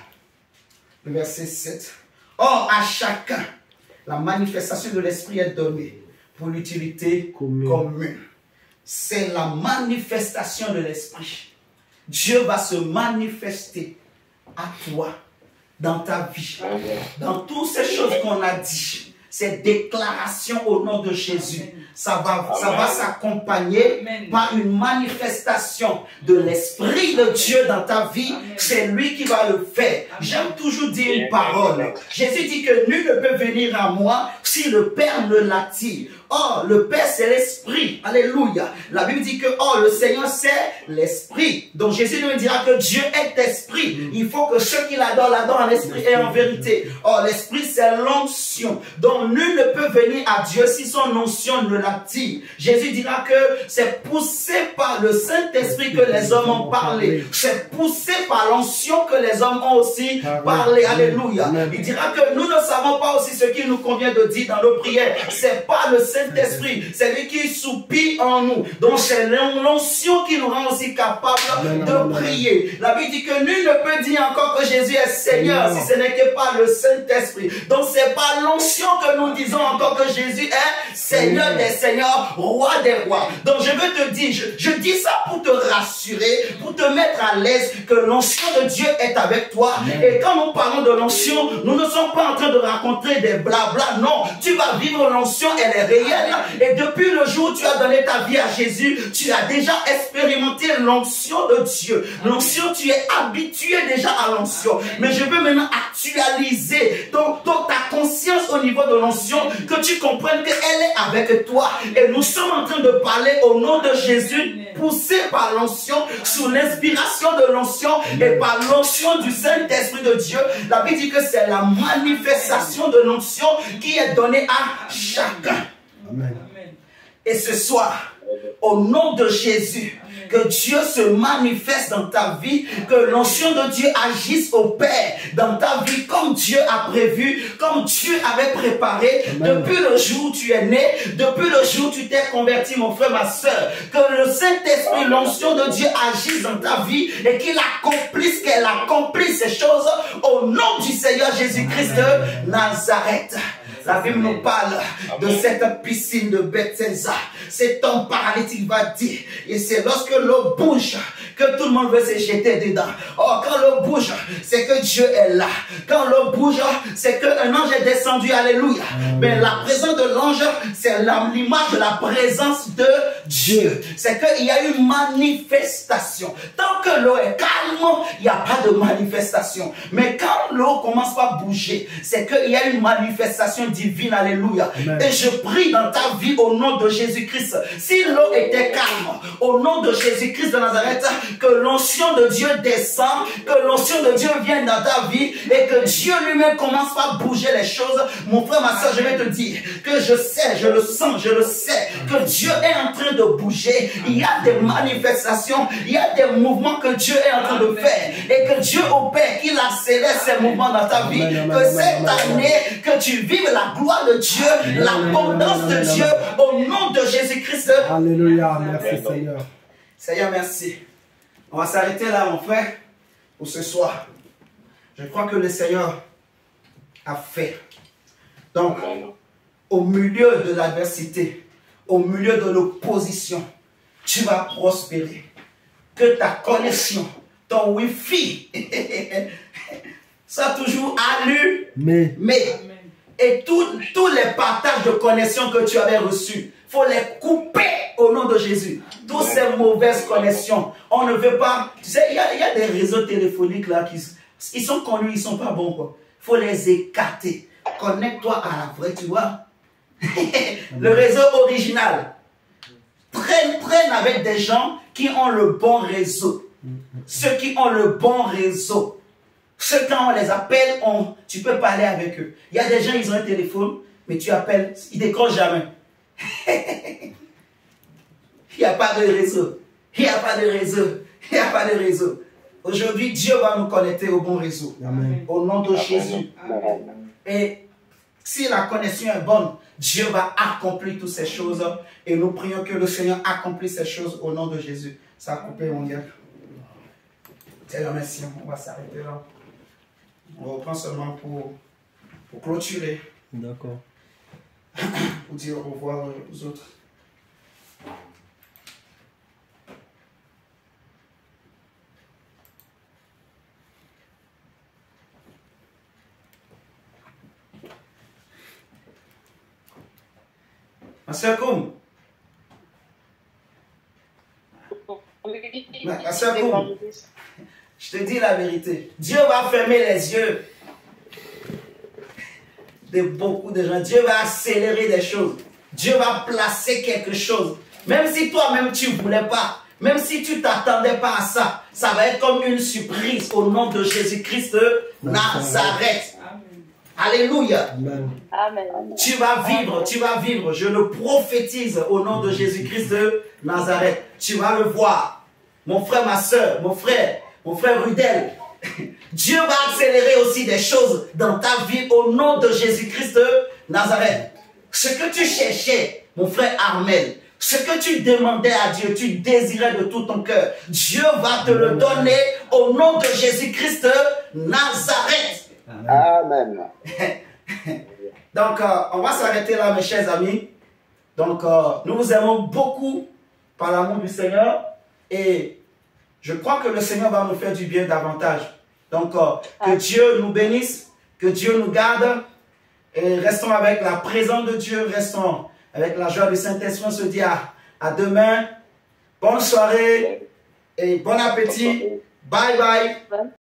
S1: le verset 7. Or, à chacun, la manifestation de l'Esprit est donnée pour l'utilité commune. C'est la manifestation de l'Esprit. Dieu va se manifester à toi, dans ta vie, dans toutes ces choses qu'on a dit. Ces déclarations au nom de Jésus, ça va s'accompagner par une manifestation de l'Esprit de Dieu dans ta vie. C'est lui qui va le faire. J'aime toujours dire une parole. Jésus dit que nul ne peut venir à moi si le Père ne l'attire. Or, le Père, c'est l'Esprit. Alléluia. La Bible dit que, oh, le Seigneur, c'est l'Esprit. Donc, Jésus nous dira que Dieu est Esprit. Il faut que ceux qui l'adorent en esprit et en vérité. Or, l'Esprit, c'est l'onction. Donc, nul ne peut venir à Dieu si son onction ne l'attire. Jésus dira que c'est poussé par le Saint-Esprit que les hommes ont parlé. C'est poussé par l'onction que les hommes ont aussi parlé. Alléluia. Il dira que nous ne savons pas aussi ce qu'il nous convient de dire dans nos prières. C'est pas le Saint-Esprit, c'est lui qui soupire en nous. Donc c'est l'onction qui nous rend aussi capables de prier. La Bible dit que nul ne peut dire encore que Jésus est Seigneur si ce n'est que par le Saint-Esprit. Donc c'est par l'onction que nous disons encore que Jésus est Seigneur des Seigneurs, Roi des Rois. Donc je veux te dire, je dis ça pour te rassurer, pour te mettre à l'aise que l'onction de Dieu est avec toi. Et quand nous parlons de l'onction, nous ne sommes pas en train de raconter des blabla. Non, tu vas vivre l'onction, elle est réelle. Et depuis le jour où tu as donné ta vie à Jésus, tu as déjà expérimenté l'onction de Dieu. L'onction, tu es habitué déjà à l'onction. Mais je veux maintenant actualiser ta conscience au niveau de l'onction, que tu comprennes qu'elle est avec toi. Et nous sommes en train de parler au nom de Jésus, poussé par l'onction, sous l'inspiration de l'onction et par l'onction du Saint-Esprit de Dieu. La Bible dit que c'est la manifestation de l'onction qui est donnée à chacun.
S3: Amen.
S1: Et ce soir, au nom de Jésus, que Dieu se manifeste dans ta vie, que l'onction de Dieu agisse au Père dans ta vie comme Dieu a prévu, comme Dieu avait préparé. Amen. Depuis le jour où tu es né, depuis le jour où tu t'es converti, mon frère, ma soeur, que le Saint-Esprit, l'onction de Dieu agisse dans ta vie et qu'il accomplisse, qu'elle accomplisse ces choses au nom du Seigneur Jésus-Christ de Nazareth. La Bible nous parle de cette piscine de Bethesda. Cet homme paralytique va dire, et c'est lorsque l'eau bouge que tout le monde veut se jeter dedans. Oh, quand l'eau bouge, c'est que Dieu est là. Quand l'eau bouge, c'est qu'un ange est descendu. Alléluia. Mais la présence de l'ange, c'est l'image de la présence de Dieu. C'est qu'il y a une manifestation. Tant que l'eau est calme, il n'y a pas de manifestation. Mais quand l'eau commence à bouger, c'est qu'il y a une manifestation divine. Alléluia. Amen. Et je prie dans ta vie au nom de Jésus-Christ. Si l'eau était calme, au nom de Jésus-Christ de Nazareth, que l'onction de Dieu descend, que l'onction de Dieu vienne dans ta vie et que Dieu lui-même commence à bouger les choses. Mon frère, ma soeur, je vais te dire que je sais, je le sens, je le sais, que Dieu est en train de bouger. Il y a des manifestations, il y a des mouvements que Dieu est en train de faire et que Dieu opère, qu'il accélère ces mouvements dans ta vie. Que cette année, que tu vives la gloire de Dieu, l'abondance de Dieu au nom de Jésus-Christ.
S3: Alléluia, merci Seigneur.
S1: Seigneur, merci. On va s'arrêter là, mon frère, pour ce soir. Je crois que le Seigneur a fait. Donc, au milieu de l'adversité, au milieu de l'opposition, tu vas prospérer. Que ta connexion, ton Wi-Fi, soit toujours allumé. Et tous les partages de connexions que tu avais reçus, il faut les couper au nom de Jésus. Toutes ces mauvaises connexions. On ne veut pas... Tu sais, il y a des réseaux téléphoniques là ils sont connus, ils ne sont pas bons, quoi. Il faut les écarter. Connecte-toi à la vraie, tu vois. Le réseau original. Traîne avec des gens qui ont le bon réseau. Ceux qui ont le bon réseau. Ceux, quand on les appelle, tu peux parler avec eux. Il y a des gens, ils ont un téléphone, mais tu appelles, ils ne décrochent jamais. Il n'y a pas de réseau. Il n'y a pas de réseau. Il n'y a pas de réseau. Aujourd'hui, Dieu va nous connecter au bon réseau. Amen. Au nom de Jésus. Amen. Et si la connexion est bonne, Dieu va accomplir toutes ces choses. Et nous prions que le Seigneur accomplisse ces choses au nom de Jésus. Ça a coupé mon gars. Seigneur, merci. On va s'arrêter là. On reprend seulement pour clôturer.
S3: D'accord.
S1: Pour dire au revoir aux autres. Ma soeur Koum. Ma soeur Koum. Je te dis la vérité. Dieu va fermer les yeux de beaucoup de gens. Dieu va accélérer des choses. Dieu va placer quelque chose. Même si toi-même tu ne voulais pas. Même si tu ne t'attendais pas à ça. Ça va être comme une surprise au nom de Jésus-Christ de Nazareth. Alléluia. Amen. Amen. Tu vas vivre. Je le prophétise au nom de Jésus-Christ de Nazareth. Tu vas le voir. Mon frère, ma soeur, mon frère Rudel. Dieu va accélérer aussi des choses dans ta vie au nom de Jésus-Christ de Nazareth. Ce que tu cherchais, mon frère Armel, ce que tu demandais à Dieu, tu désirais de tout ton cœur, Dieu va te le donner au nom de Jésus-Christ de Nazareth. Amen. Donc, on va s'arrêter là, mes chers amis. Donc, nous vous aimons beaucoup par l'amour du Seigneur. Et je crois que le Seigneur va nous faire du bien davantage. Donc, que Dieu nous bénisse, que Dieu nous garde. Et restons avec la présence de Dieu, restons avec la joie du Saint-Esprit. On se dit à demain. Bonne soirée et bon appétit. Bye bye.